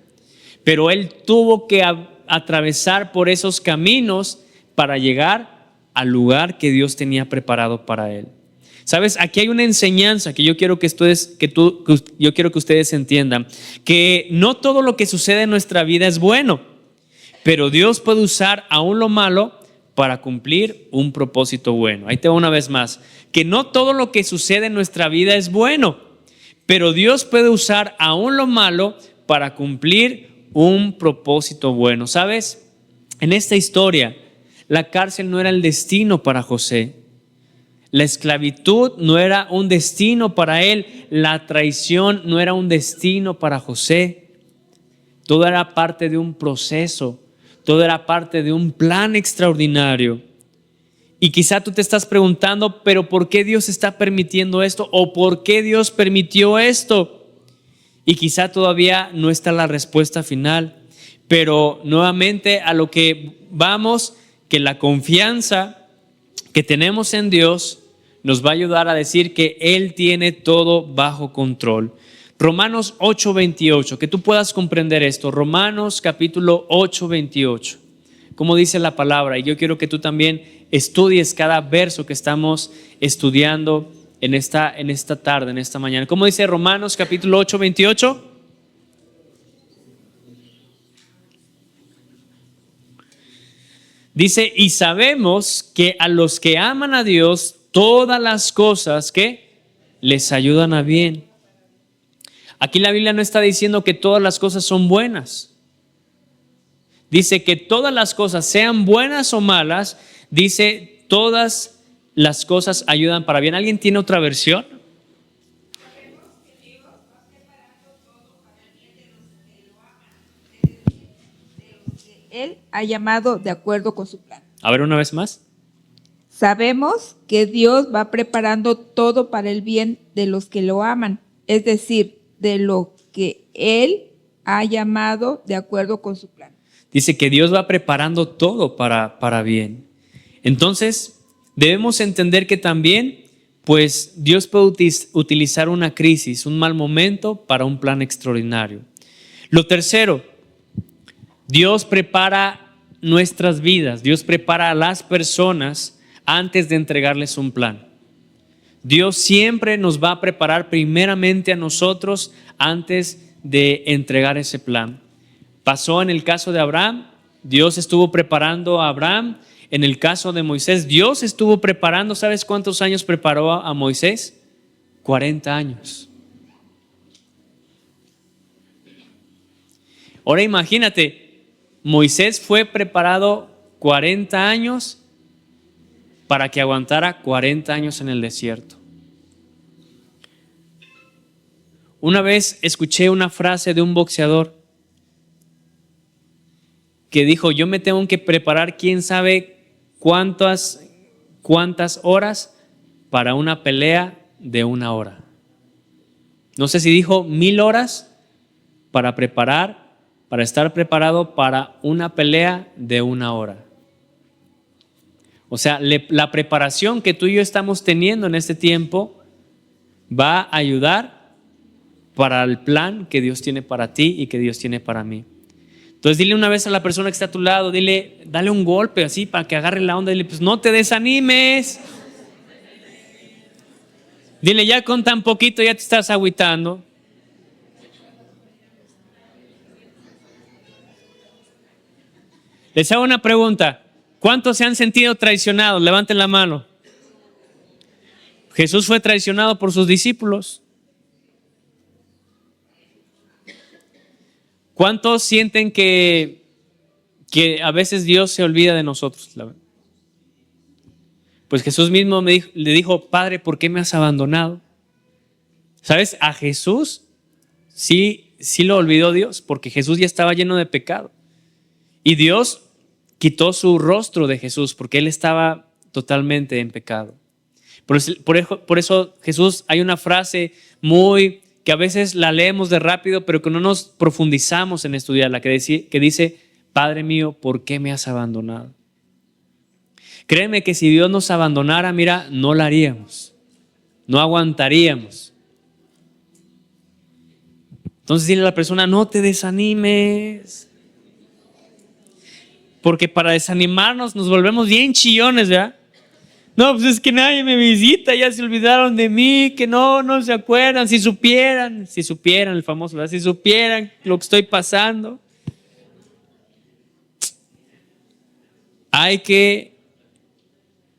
pero él tuvo que atravesar por esos caminos para llegar al lugar que Dios tenía preparado para él. ¿Sabes? Aquí hay una enseñanza que yo quiero que ustedes entiendan, que no todo lo que sucede en nuestra vida es bueno, pero Dios puede usar aún lo malo para cumplir un propósito bueno. Ahí te va una vez más, que no todo lo que sucede en nuestra vida es bueno, pero Dios puede usar aún lo malo para cumplir un propósito bueno. ¿Sabes? En esta historia, la cárcel no era el destino para José. La esclavitud no era un destino para él. La traición no era un destino para José. Todo era parte de un proceso. Todo era parte de un plan extraordinario. Y quizá tú te estás preguntando, ¿pero por qué Dios está permitiendo esto? ¿O por qué Dios permitió esto? y quizá todavía no está la respuesta final, pero nuevamente a lo que vamos, que la confianza que tenemos en Dios nos va a ayudar a decir que Él tiene todo bajo control. Romanos 8:28, que tú puedas comprender esto. Romanos capítulo 8:28. Como dice la palabra, y yo quiero que tú también estudies cada verso que estamos estudiando en esta tarde, en esta mañana. ¿Cómo dice Romanos capítulo 8:28? Dice, y sabemos que a los que aman a Dios, todas las cosas que les ayudan a bien. Aquí la Biblia no está diciendo que todas las cosas son buenas. Dice que todas las cosas, sean buenas o malas, dice todas las cosas ayudan para bien. ¿Alguien tiene otra versión? Él ha llamado de acuerdo con su plan. A ver, una vez más. Sabemos que Dios va preparando todo para el bien de los que lo aman, es decir, de lo que Él ha llamado de acuerdo con su plan. Dice que Dios va preparando todo para bien. Entonces, debemos entender que también, pues, Dios puede utilizar una crisis, un mal momento para un plan extraordinario. Lo tercero, Dios prepara nuestras vidas, Dios prepara a las personas antes de entregarles un plan. Dios siempre nos va a preparar primeramente a nosotros antes de entregar ese plan. Pasó en el caso de Abraham, Dios estuvo preparando a Abraham. En el caso de Moisés, Dios estuvo preparando, ¿sabes cuántos años preparó a Moisés? 40 años. Ahora imagínate, Moisés fue preparado 40 años para que aguantara 40 años en el desierto. Una vez escuché una frase de un boxeador que dijo, yo me tengo que preparar quién sabe cuántas horas para una pelea de 1 hora. No sé si dijo 1000 horas para estar preparado para una pelea de 1 hora. O sea, la preparación que tú y yo estamos teniendo en este tiempo va a ayudar para el plan que Dios tiene para ti y que Dios tiene para mí. Entonces dile una vez a la persona que está a tu lado, dale un golpe así para que agarre la onda, dile, pues no te desanimes. Dile, ya con tan poquito ya te estás agüitando. Les hago una pregunta. ¿Cuántos se han sentido traicionados? Levanten la mano. Jesús fue traicionado por sus discípulos. ¿Cuántos sienten que a veces Dios se olvida de nosotros? Pues Jesús mismo le dijo, Padre, ¿por qué me has abandonado? ¿Sabes? A Jesús sí lo olvidó Dios, porque Jesús ya estaba lleno de pecado. Y Dios quitó su rostro de Jesús, porque Él estaba totalmente en pecado. Por eso Jesús, hay una frase que a veces la leemos de rápido, pero que no nos profundizamos en estudiarla, que dice, Padre mío, ¿por qué me has abandonado? Créeme que si Dios nos abandonara, mira, no la haríamos, no aguantaríamos. Entonces dile a la persona, no te desanimes. Porque para desanimarnos nos volvemos bien chillones, ¿verdad? No, pues es que nadie me visita, ya se olvidaron de mí, que no se acuerdan, si supieran el famoso, ¿verdad? Si supieran lo que estoy pasando. Hay que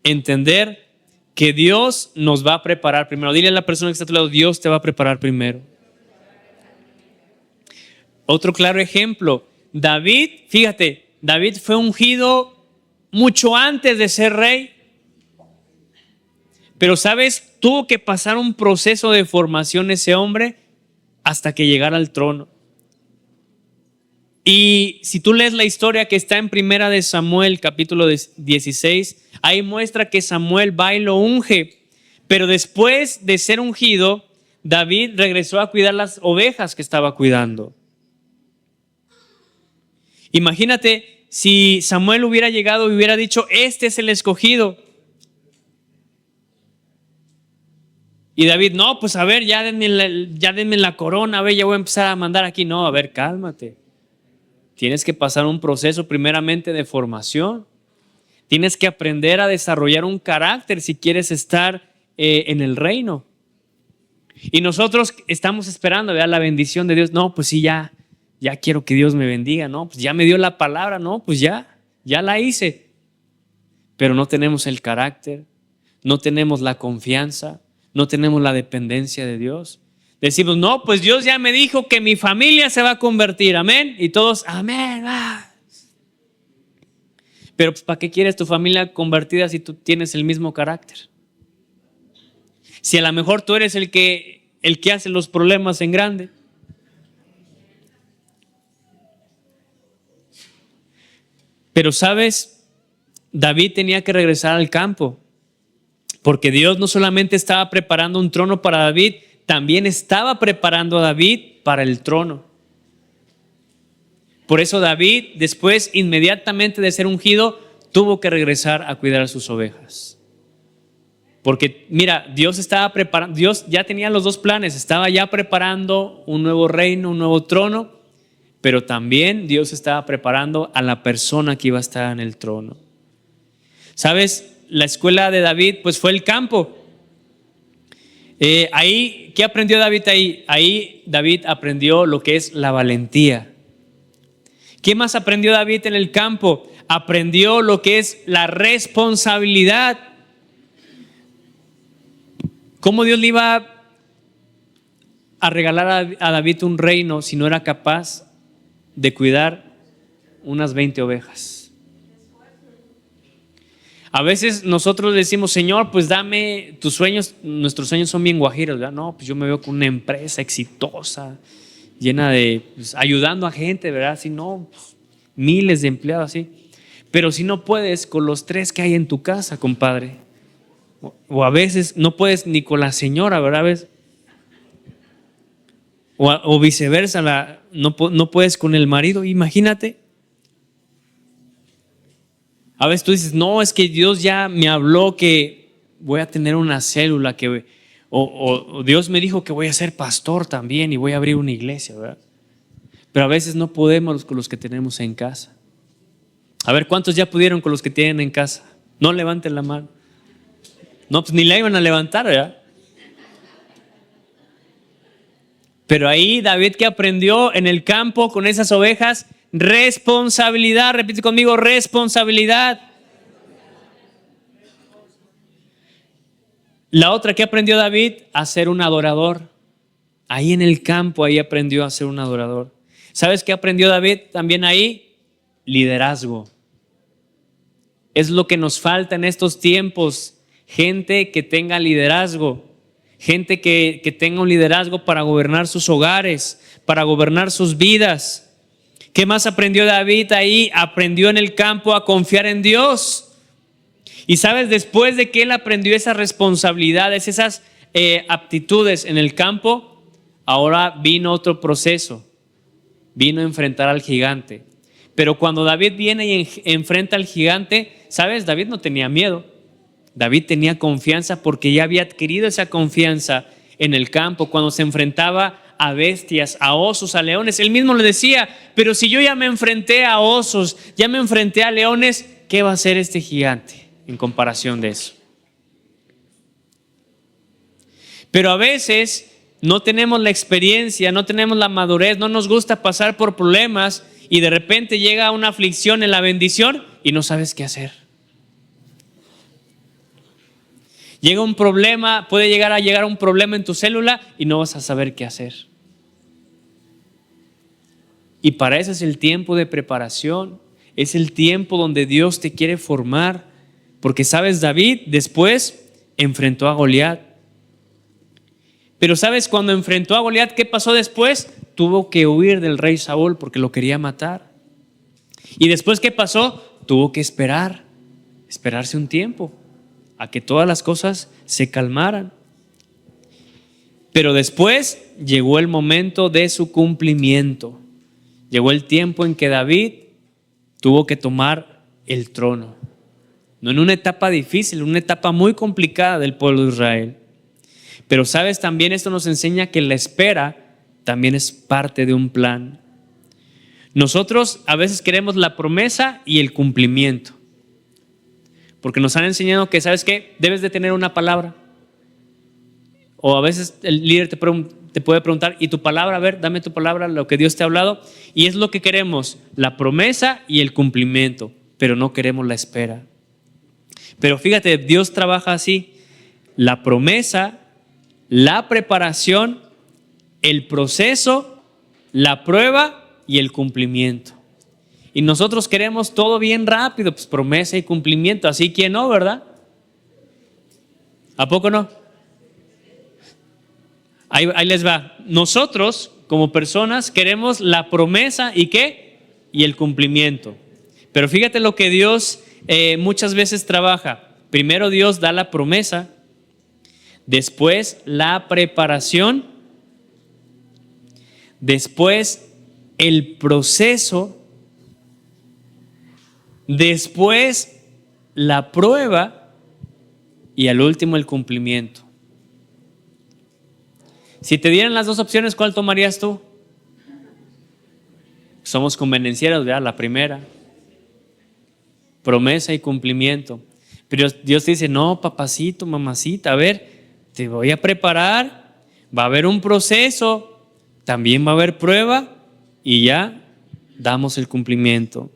entender que Dios nos va a preparar primero. Dile a la persona que está a tu lado, Dios te va a preparar primero. Otro claro ejemplo, David, fíjate, David fue ungido mucho antes de ser rey. Pero sabes, tuvo que pasar un proceso de formación ese hombre hasta que llegara al trono. Y si tú lees la historia que está en Primera de Samuel, capítulo 16, ahí muestra que Samuel va y lo unge. Pero después de ser ungido, David regresó a cuidar las ovejas que estaba cuidando. Imagínate si Samuel hubiera llegado y hubiera dicho, este es el escogido. Y David, no, pues a ver, ya denme la corona, a ver, ya voy a empezar a mandar aquí. No, a ver, cálmate. Tienes que pasar un proceso primeramente de formación. Tienes que aprender a desarrollar un carácter si quieres estar en el reino. Y nosotros estamos esperando, ¿verdad?, la bendición de Dios. No, pues sí, ya quiero que Dios me bendiga. No, pues ya me dio la palabra. No, pues ya la hice. Pero no tenemos el carácter, no tenemos la confianza, no tenemos la dependencia de Dios. Decimos, no, pues Dios ya me dijo que mi familia se va a convertir, amén. Y todos, amén. Pero pues, ¿para qué quieres tu familia convertida si tú tienes el mismo carácter? Si a lo mejor tú eres el que hace los problemas en grande. Pero sabes, David tenía que regresar al campo, porque Dios no solamente estaba preparando un trono para David, también estaba preparando a David para el trono. Por eso David, después, inmediatamente de ser ungido, tuvo que regresar a cuidar a sus ovejas. Porque mira, Dios estaba preparando, Dios ya tenía los dos planes, estaba ya preparando un nuevo reino, un nuevo trono, pero también Dios estaba preparando a la persona que iba a estar en el trono. ¿Sabes? La escuela de David pues fue el campo. Ahí, ¿qué aprendió David ahí? Ahí David aprendió lo que es la valentía. ¿Qué más aprendió David en el campo? Aprendió lo que es la responsabilidad. ¿Cómo Dios le iba a regalar a David un reino si no era capaz de cuidar unas 20 ovejas? A veces nosotros decimos, Señor, pues dame tus sueños. Nuestros sueños son bien guajiros, ¿verdad? No, pues yo me veo con una empresa exitosa, llena de, pues, ayudando a gente, ¿verdad? Si no, pues, miles de empleados así. Pero si no puedes con los 3 que hay en tu casa, compadre, o a veces no puedes ni con la señora, ¿verdad? A veces, o viceversa, no puedes con el marido, imagínate. A veces tú dices, no, es que Dios ya me habló que voy a tener una célula, o Dios me dijo que voy a ser pastor también y voy a abrir una iglesia, ¿verdad? Pero a veces no podemos con los que tenemos en casa. A ver, ¿cuántos ya pudieron con los que tienen en casa? No levanten la mano. No, pues ni la iban a levantar, ¿verdad? Pero ahí David, que aprendió en el campo con esas ovejas, responsabilidad. Repite conmigo, responsabilidad. La otra que aprendió David, a ser un adorador. Ahí en el campo, ahí aprendió a ser un adorador. ¿Sabes qué aprendió David también ahí? Liderazgo. Es lo que nos falta en estos tiempos. Gente que tenga liderazgo. Gente que tenga un liderazgo para gobernar sus hogares, para gobernar sus vidas. ¿Qué más aprendió David ahí? Aprendió en el campo a confiar en Dios. Y sabes, después de que él aprendió esas responsabilidades, esas aptitudes en el campo, ahora vino otro proceso. Vino a enfrentar al gigante. Pero cuando David viene y enfrenta al gigante, ¿sabes? David no tenía miedo. David tenía confianza porque ya había adquirido esa confianza en el campo. Cuando se enfrentaba a bestias, a osos, a leones, él mismo le decía, pero si yo ya me enfrenté a osos, ya me enfrenté a leones, ¿qué va a hacer este gigante en comparación de eso? Pero a veces no tenemos la experiencia, no tenemos la madurez, no nos gusta pasar por problemas y de repente llega una aflicción en la bendición y no sabes qué hacer. Llega un problema, puede llegar un problema en tu célula y no vas a saber qué hacer. Y para eso es el tiempo de preparación, es el tiempo donde Dios te quiere formar. Porque sabes, David después enfrentó a Goliat. Pero sabes, cuando enfrentó a Goliat, ¿qué pasó después? Tuvo que huir del rey Saúl porque lo quería matar. Y después, ¿qué pasó? Tuvo que esperarse un tiempo a que todas las cosas se calmaran. Pero después llegó el momento de su cumplimiento. Llegó el tiempo en que David tuvo que tomar el trono. No en una etapa difícil, en una etapa muy complicada del pueblo de Israel. Pero sabes, también esto nos enseña que la espera también es parte de un plan. Nosotros a veces queremos la promesa y el cumplimiento. Porque nos han enseñado que, ¿sabes qué? Debes de tener una palabra. O a veces el líder te puede preguntar, ¿y tu palabra? A ver, dame tu palabra, lo que Dios te ha hablado. Y es lo que queremos, la promesa y el cumplimiento, pero no queremos la espera. Pero fíjate, Dios trabaja así: la promesa, la preparación, el proceso, la prueba y el cumplimiento. Y nosotros queremos todo bien rápido, pues promesa y cumplimiento, así que no, ¿verdad? ¿A poco no? Ahí les va. Nosotros, como personas, queremos la promesa y ¿qué? Y el cumplimiento. Pero fíjate lo que Dios muchas veces trabaja. Primero Dios da la promesa, después la preparación, después el proceso, después la prueba y al último el cumplimiento. Si te dieran las dos opciones, ¿cuál tomarías tú? Somos convenencieros, ¿verdad? La primera. Promesa y cumplimiento. Pero Dios te dice, no, papacito, mamacita, a ver, te voy a preparar, va a haber un proceso, también va a haber prueba y ya damos el cumplimiento.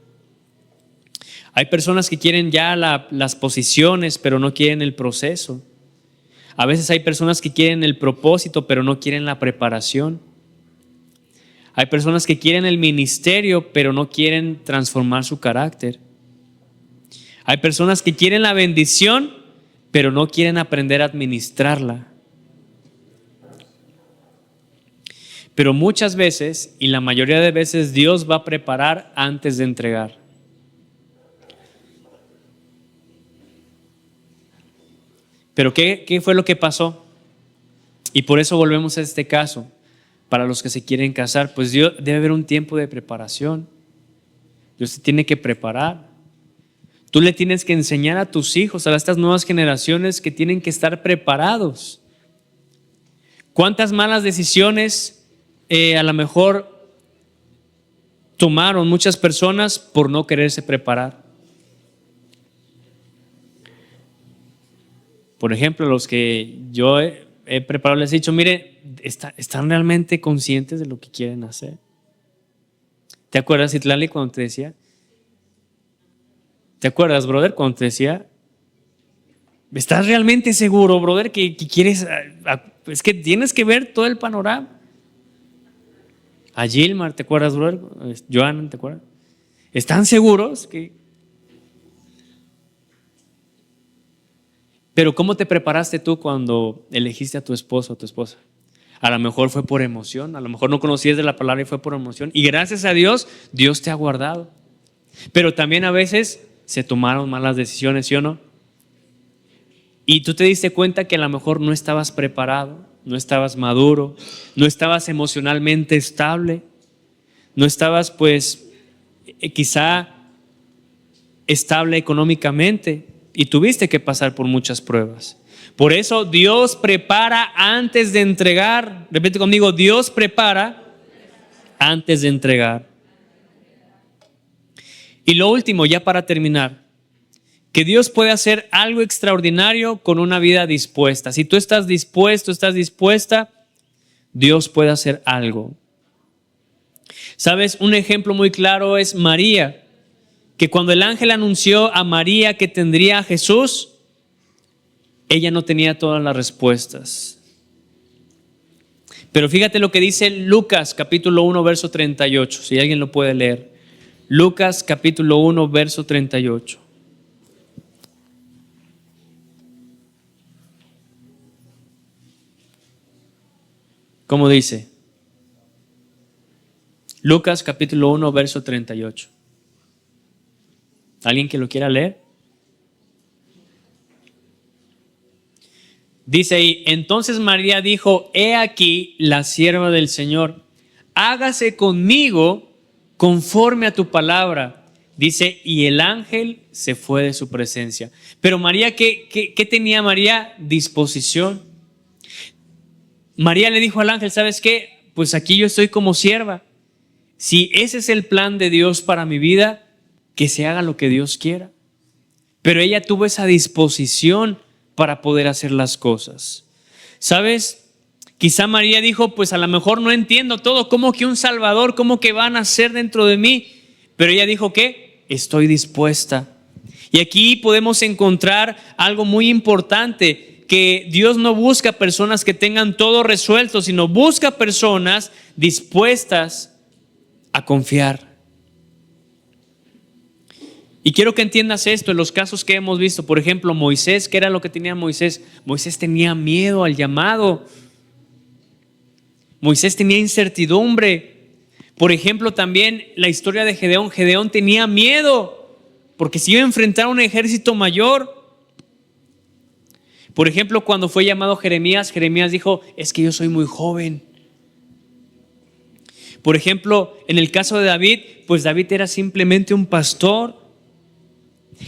Hay personas que quieren ya las posiciones, pero no quieren el proceso. A veces hay personas que quieren el propósito, pero no quieren la preparación. Hay personas que quieren el ministerio, pero no quieren transformar su carácter. Hay personas que quieren la bendición, pero no quieren aprender a administrarla. Pero muchas veces, y la mayoría de veces, Dios va a preparar antes de entregar. Pero ¿qué fue lo que pasó? Y por eso volvemos a este caso. Para los que se quieren casar, pues debe haber un tiempo de preparación. Dios te tiene que preparar. Tú le tienes que enseñar a tus hijos, a estas nuevas generaciones, que tienen que estar preparados. ¿Cuántas malas decisiones a lo mejor tomaron muchas personas por no quererse preparar? Por ejemplo, los que yo he preparado, les he dicho, mire, ¿están realmente conscientes de lo que quieren hacer? ¿Te acuerdas, Itlali, cuando te decía? ¿Te acuerdas, brother, cuando te decía? ¿Estás realmente seguro, brother, que quieres? Es que tienes que ver todo el panorama. A Gilmar, ¿te acuerdas, brother? Joana, ¿te acuerdas? ¿Están seguros que? Pero ¿cómo te preparaste tú cuando elegiste a tu esposo o a tu esposa? A lo mejor fue por emoción, a lo mejor no conocías de la palabra y fue por emoción. Y gracias a Dios, Dios te ha guardado. Pero también a veces se tomaron malas decisiones, ¿sí o no? Y tú te diste cuenta que a lo mejor no estabas preparado, no estabas maduro, no estabas emocionalmente estable, no estabas pues quizá estable económicamente. Y tuviste que pasar por muchas pruebas. Por eso Dios prepara antes de entregar. Repite conmigo, Dios prepara antes de entregar. Y lo último, ya para terminar, que Dios puede hacer algo extraordinario con una vida dispuesta. Si tú estás dispuesto, estás dispuesta, Dios puede hacer algo. ¿Sabes? Un ejemplo muy claro es María, que cuando el ángel anunció a María que tendría a Jesús, ella no tenía todas las respuestas. Pero fíjate lo que dice Lucas capítulo 1 verso 38, si alguien lo puede leer. Lucas capítulo 1 verso 38. ¿Cómo dice? Lucas capítulo 1 verso 38. ¿Alguien que lo quiera leer? Dice ahí, entonces María dijo, he aquí la sierva del Señor, hágase conmigo conforme a tu palabra. Dice, y el ángel se fue de su presencia. Pero María, ¿qué tenía María? Disposición. María le dijo al ángel, ¿sabes qué? Pues aquí yo estoy como sierva. Si ese es el plan de Dios para mi vida, que se haga lo que Dios quiera. Pero ella tuvo esa disposición para poder hacer las cosas. ¿Sabes? Quizá María dijo, pues a lo mejor no entiendo todo, ¿cómo que un Salvador, cómo que va a nacer dentro de mí? Pero ella dijo, ¿qué? Estoy dispuesta. Y aquí podemos encontrar algo muy importante, que Dios no busca personas que tengan todo resuelto, sino busca personas dispuestas a confiar. Y quiero que entiendas esto en los casos que hemos visto. Por ejemplo, Moisés, ¿qué era lo que tenía Moisés? Moisés tenía miedo al llamado. Moisés tenía incertidumbre. Por ejemplo, también la historia de Gedeón. Gedeón tenía miedo porque se iba a enfrentar a un ejército mayor. Por ejemplo, cuando fue llamado Jeremías, Jeremías dijo, es que yo soy muy joven. Por ejemplo, en el caso de David, pues David era simplemente un pastor.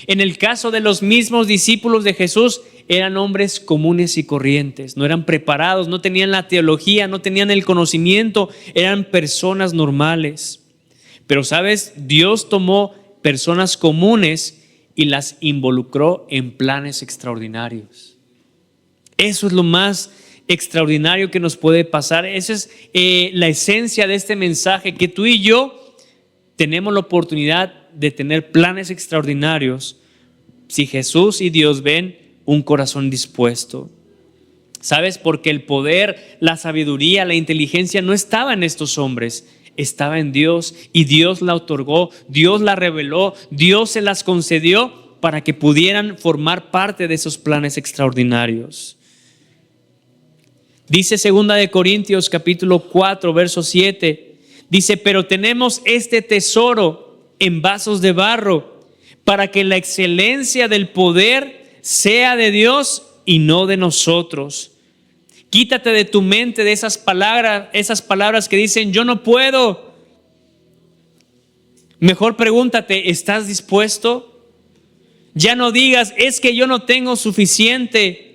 En el caso de los mismos discípulos de Jesús, eran hombres comunes y corrientes, no eran preparados, no tenían la teología, no tenían el conocimiento, eran personas normales. Pero ¿sabes? Dios tomó personas comunes y las involucró en planes extraordinarios. Eso es lo más extraordinario que nos puede pasar. Esa es la esencia de este mensaje, que tú y yo tenemos la oportunidad de tener planes extraordinarios si Jesús y Dios ven un corazón dispuesto. ¿Sabes? Porque el poder, la sabiduría, la inteligencia no estaba en estos hombres, estaba en Dios, y Dios la otorgó, Dios la reveló, Dios se las concedió para que pudieran formar parte de esos planes extraordinarios. Dice 2 de Corintios capítulo 4 verso 7, dice, pero tenemos este tesoro en vasos de barro, para que la excelencia del poder sea de Dios y no de nosotros. Quítate de tu mente de esas palabras que dicen yo no puedo. Mejor pregúntate, ¿estás dispuesto? Ya no digas, es que yo no tengo suficiente.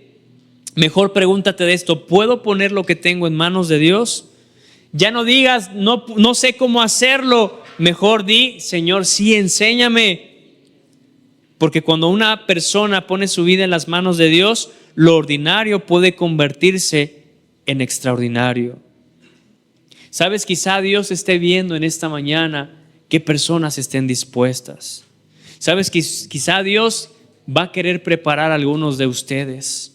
Mejor pregúntate de esto, ¿puedo poner lo que tengo en manos de Dios? Ya no digas, no sé cómo hacerlo. Mejor di, Señor, sí, enséñame. Porque cuando una persona pone su vida en las manos de Dios, lo ordinario puede convertirse en extraordinario. ¿Sabes? Quizá Dios esté viendo en esta mañana qué personas estén dispuestas. ¿Sabes? Quizá Dios va a querer preparar a algunos de ustedes.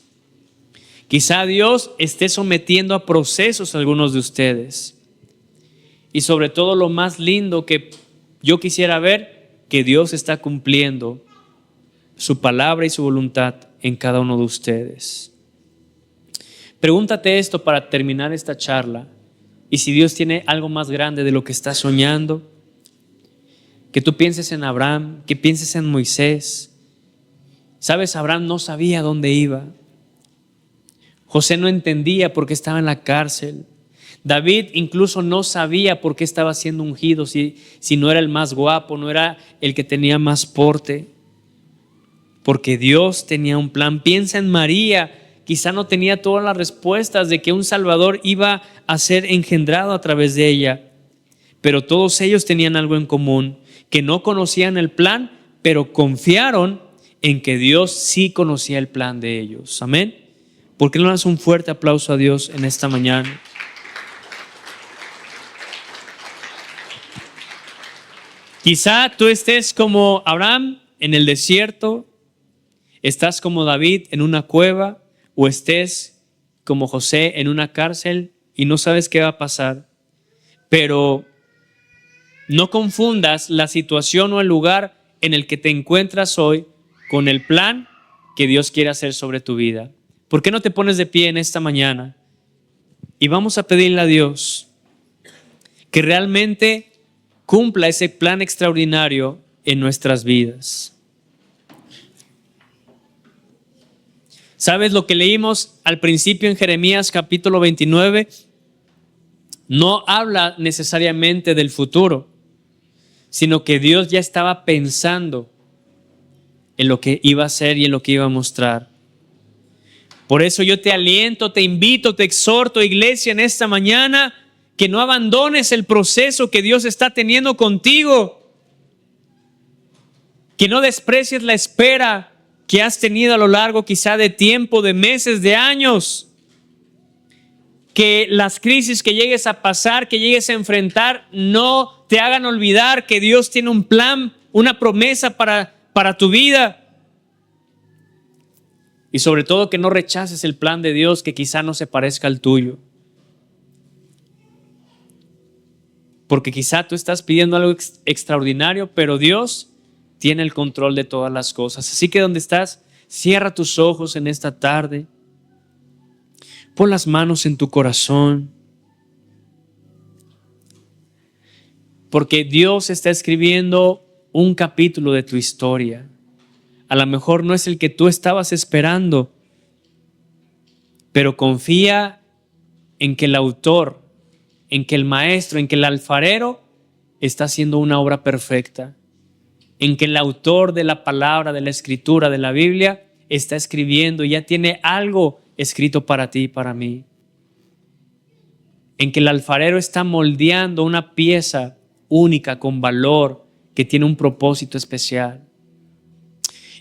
Quizá Dios esté sometiendo a procesos a algunos de ustedes. Y sobre todo lo más lindo que yo quisiera ver, que Dios está cumpliendo su palabra y su voluntad en cada uno de ustedes. Pregúntate esto para terminar esta charla. Y si Dios tiene algo más grande de lo que estás soñando, que tú pienses en Abraham, que pienses en Moisés. ¿Sabes? Abraham no sabía dónde iba. José no entendía por qué estaba en la cárcel. David incluso no sabía por qué estaba siendo ungido, si no era el más guapo, no era el que tenía más porte. Porque Dios tenía un plan. Piensa en María, quizá no tenía todas las respuestas de que un Salvador iba a ser engendrado a través de ella. Pero todos ellos tenían algo en común, que no conocían el plan, pero confiaron en que Dios sí conocía el plan de ellos. Amén. ¿Por qué no le das un fuerte aplauso a Dios en esta mañana? Quizá tú estés como Abraham en el desierto, estás como David en una cueva, o estés como José en una cárcel y no sabes qué va a pasar. Pero no confundas la situación o el lugar en el que te encuentras hoy con el plan que Dios quiere hacer sobre tu vida. ¿Por qué no te pones de pie en esta mañana? Y vamos a pedirle a Dios que realmente cumpla ese plan extraordinario en nuestras vidas. ¿Sabes lo que leímos al principio en Jeremías capítulo 29? No habla necesariamente del futuro, sino que Dios ya estaba pensando en lo que iba a hacer y en lo que iba a mostrar. Por eso yo te aliento, te invito, te exhorto, iglesia, en esta mañana, que no abandones el proceso que Dios está teniendo contigo, que no desprecies la espera que has tenido a lo largo quizá de tiempo, de meses, de años. Que las crisis que llegues a pasar, que llegues a enfrentar, no te hagan olvidar que Dios tiene un plan, una promesa para tu vida. Y sobre todo que no rechaces el plan de Dios que quizá no se parezca al tuyo. Porque quizá tú estás pidiendo algo extraordinario, pero Dios tiene el control de todas las cosas. Así que donde estás, cierra tus ojos en esta tarde. Pon las manos en tu corazón. Porque Dios está escribiendo un capítulo de tu historia. A lo mejor no es el que tú estabas esperando, pero confía en que el autor, en que el maestro, en que el alfarero está haciendo una obra perfecta. En que el autor de la palabra, de la escritura, de la Biblia, está escribiendo y ya tiene algo escrito para ti y para mí. En que el alfarero está moldeando una pieza única, con valor, que tiene un propósito especial.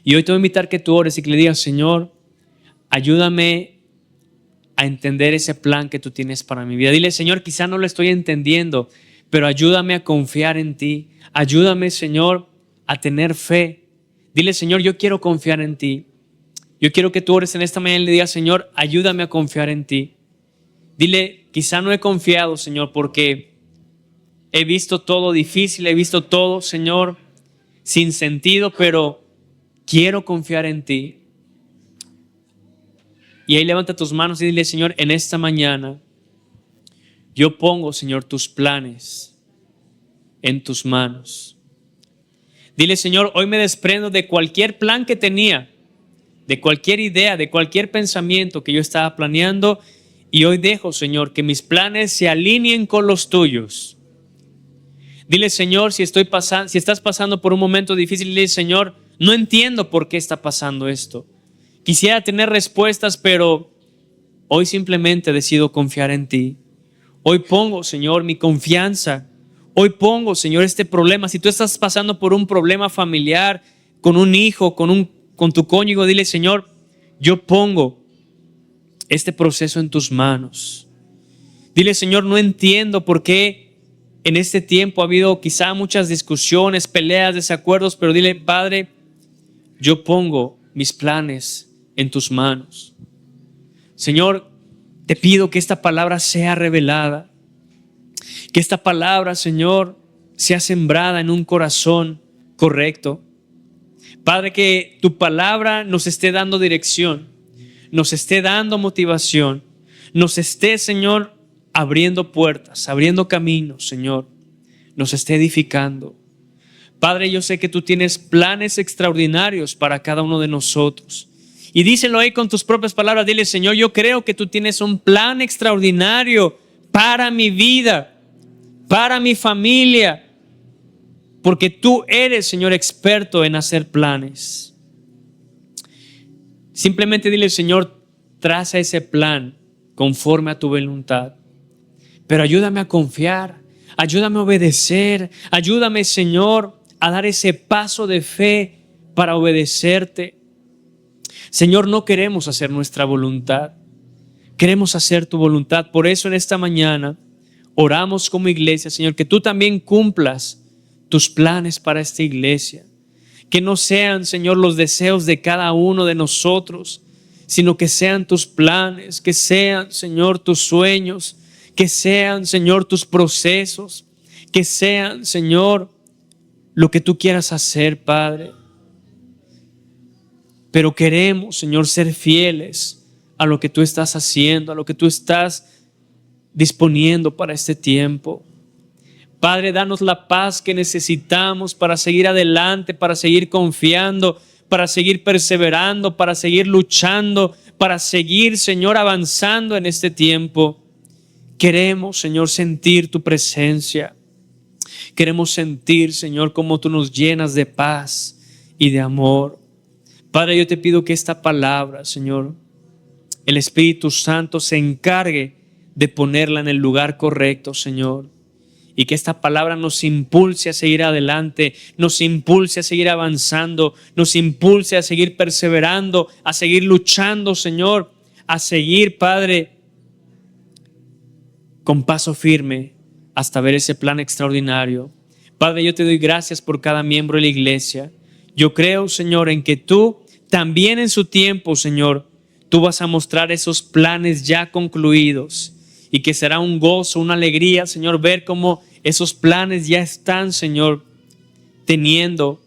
Y hoy te voy a invitar que tú ores y que le digas: Señor, ayúdame a entender ese plan que tú tienes para mi vida. Dile: Señor, quizá no lo estoy entendiendo, pero ayúdame a confiar en ti. Ayúdame, Señor, a tener fe. Dile: Señor, yo quiero confiar en ti. Yo quiero que tú ores en esta mañana y le digas: Señor, ayúdame a confiar en ti. Dile: quizá no he confiado, Señor, porque he visto todo difícil, he visto todo, Señor, sin sentido, pero quiero confiar en ti. Y ahí levanta tus manos y dile: Señor, en esta mañana yo pongo, Señor, tus planes en tus manos. Dile: Señor, hoy me desprendo de cualquier plan que tenía, de cualquier idea, de cualquier pensamiento que yo estaba planeando, y hoy dejo, Señor, que mis planes se alineen con los tuyos. Dile: Señor, si estás pasando por un momento difícil, dile: Señor, no entiendo por qué está pasando esto. Quisiera tener respuestas, pero hoy simplemente decido confiar en ti. Hoy pongo, Señor, mi confianza. Hoy pongo, Señor, este problema. Si tú estás pasando por un problema familiar, con un hijo, con tu cónyuge, dile: Señor, yo pongo este proceso en tus manos. Dile: Señor, no entiendo por qué en este tiempo ha habido quizá muchas discusiones, peleas, desacuerdos, pero dile: Padre, yo pongo mis planes en tus manos. Señor, te pido que esta palabra sea revelada. Que esta palabra, Señor, sea sembrada en un corazón correcto. Padre, que tu palabra nos esté dando dirección, nos esté dando motivación, nos esté, Señor, abriendo puertas, abriendo caminos, Señor, nos esté edificando. Padre, yo sé que tú tienes planes extraordinarios para cada uno de nosotros. Y díselo ahí con tus propias palabras. Dile: Señor, yo creo que tú tienes un plan extraordinario para mi vida, para mi familia, porque tú eres, Señor, experto en hacer planes. Simplemente dile: Señor, traza ese plan conforme a tu voluntad, pero ayúdame a confiar, ayúdame a obedecer, ayúdame, Señor, a dar ese paso de fe para obedecerte. Señor, no queremos hacer nuestra voluntad, queremos hacer tu voluntad. Por eso en esta mañana oramos como iglesia, Señor, que tú también cumplas tus planes para esta iglesia. Que no sean, Señor, los deseos de cada uno de nosotros, sino que sean tus planes, que sean, Señor, tus sueños, que sean, Señor, tus procesos, que sean, Señor, lo que tú quieras hacer, Padre. Pero queremos, Señor, ser fieles a lo que tú estás haciendo, a lo que tú estás disponiendo para este tiempo. Padre, danos la paz que necesitamos para seguir adelante, para seguir confiando, para seguir perseverando, para seguir luchando, para seguir, Señor, avanzando en este tiempo. Queremos, Señor, sentir tu presencia. Queremos sentir, Señor, cómo tú nos llenas de paz y de amor. Padre, yo te pido que esta palabra, Señor, el Espíritu Santo se encargue de ponerla en el lugar correcto, Señor. Y que esta palabra nos impulse a seguir adelante, nos impulse a seguir avanzando, nos impulse a seguir perseverando, a seguir luchando, Señor, a seguir, Padre, con paso firme hasta ver ese plan extraordinario. Padre, yo te doy gracias por cada miembro de la iglesia. Yo creo, Señor, en que tú también en su tiempo, Señor, tú vas a mostrar esos planes ya concluidos y que será un gozo, una alegría, Señor, ver cómo esos planes ya están, Señor, teniendo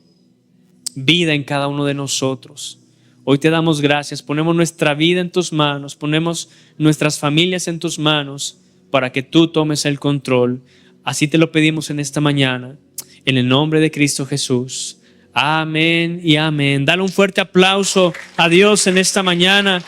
vida en cada uno de nosotros. Hoy te damos gracias, ponemos nuestra vida en tus manos, ponemos nuestras familias en tus manos para que tú tomes el control. Así te lo pedimos en esta mañana, en el nombre de Cristo Jesús. Amén y amén. Dale un fuerte aplauso a Dios en esta mañana.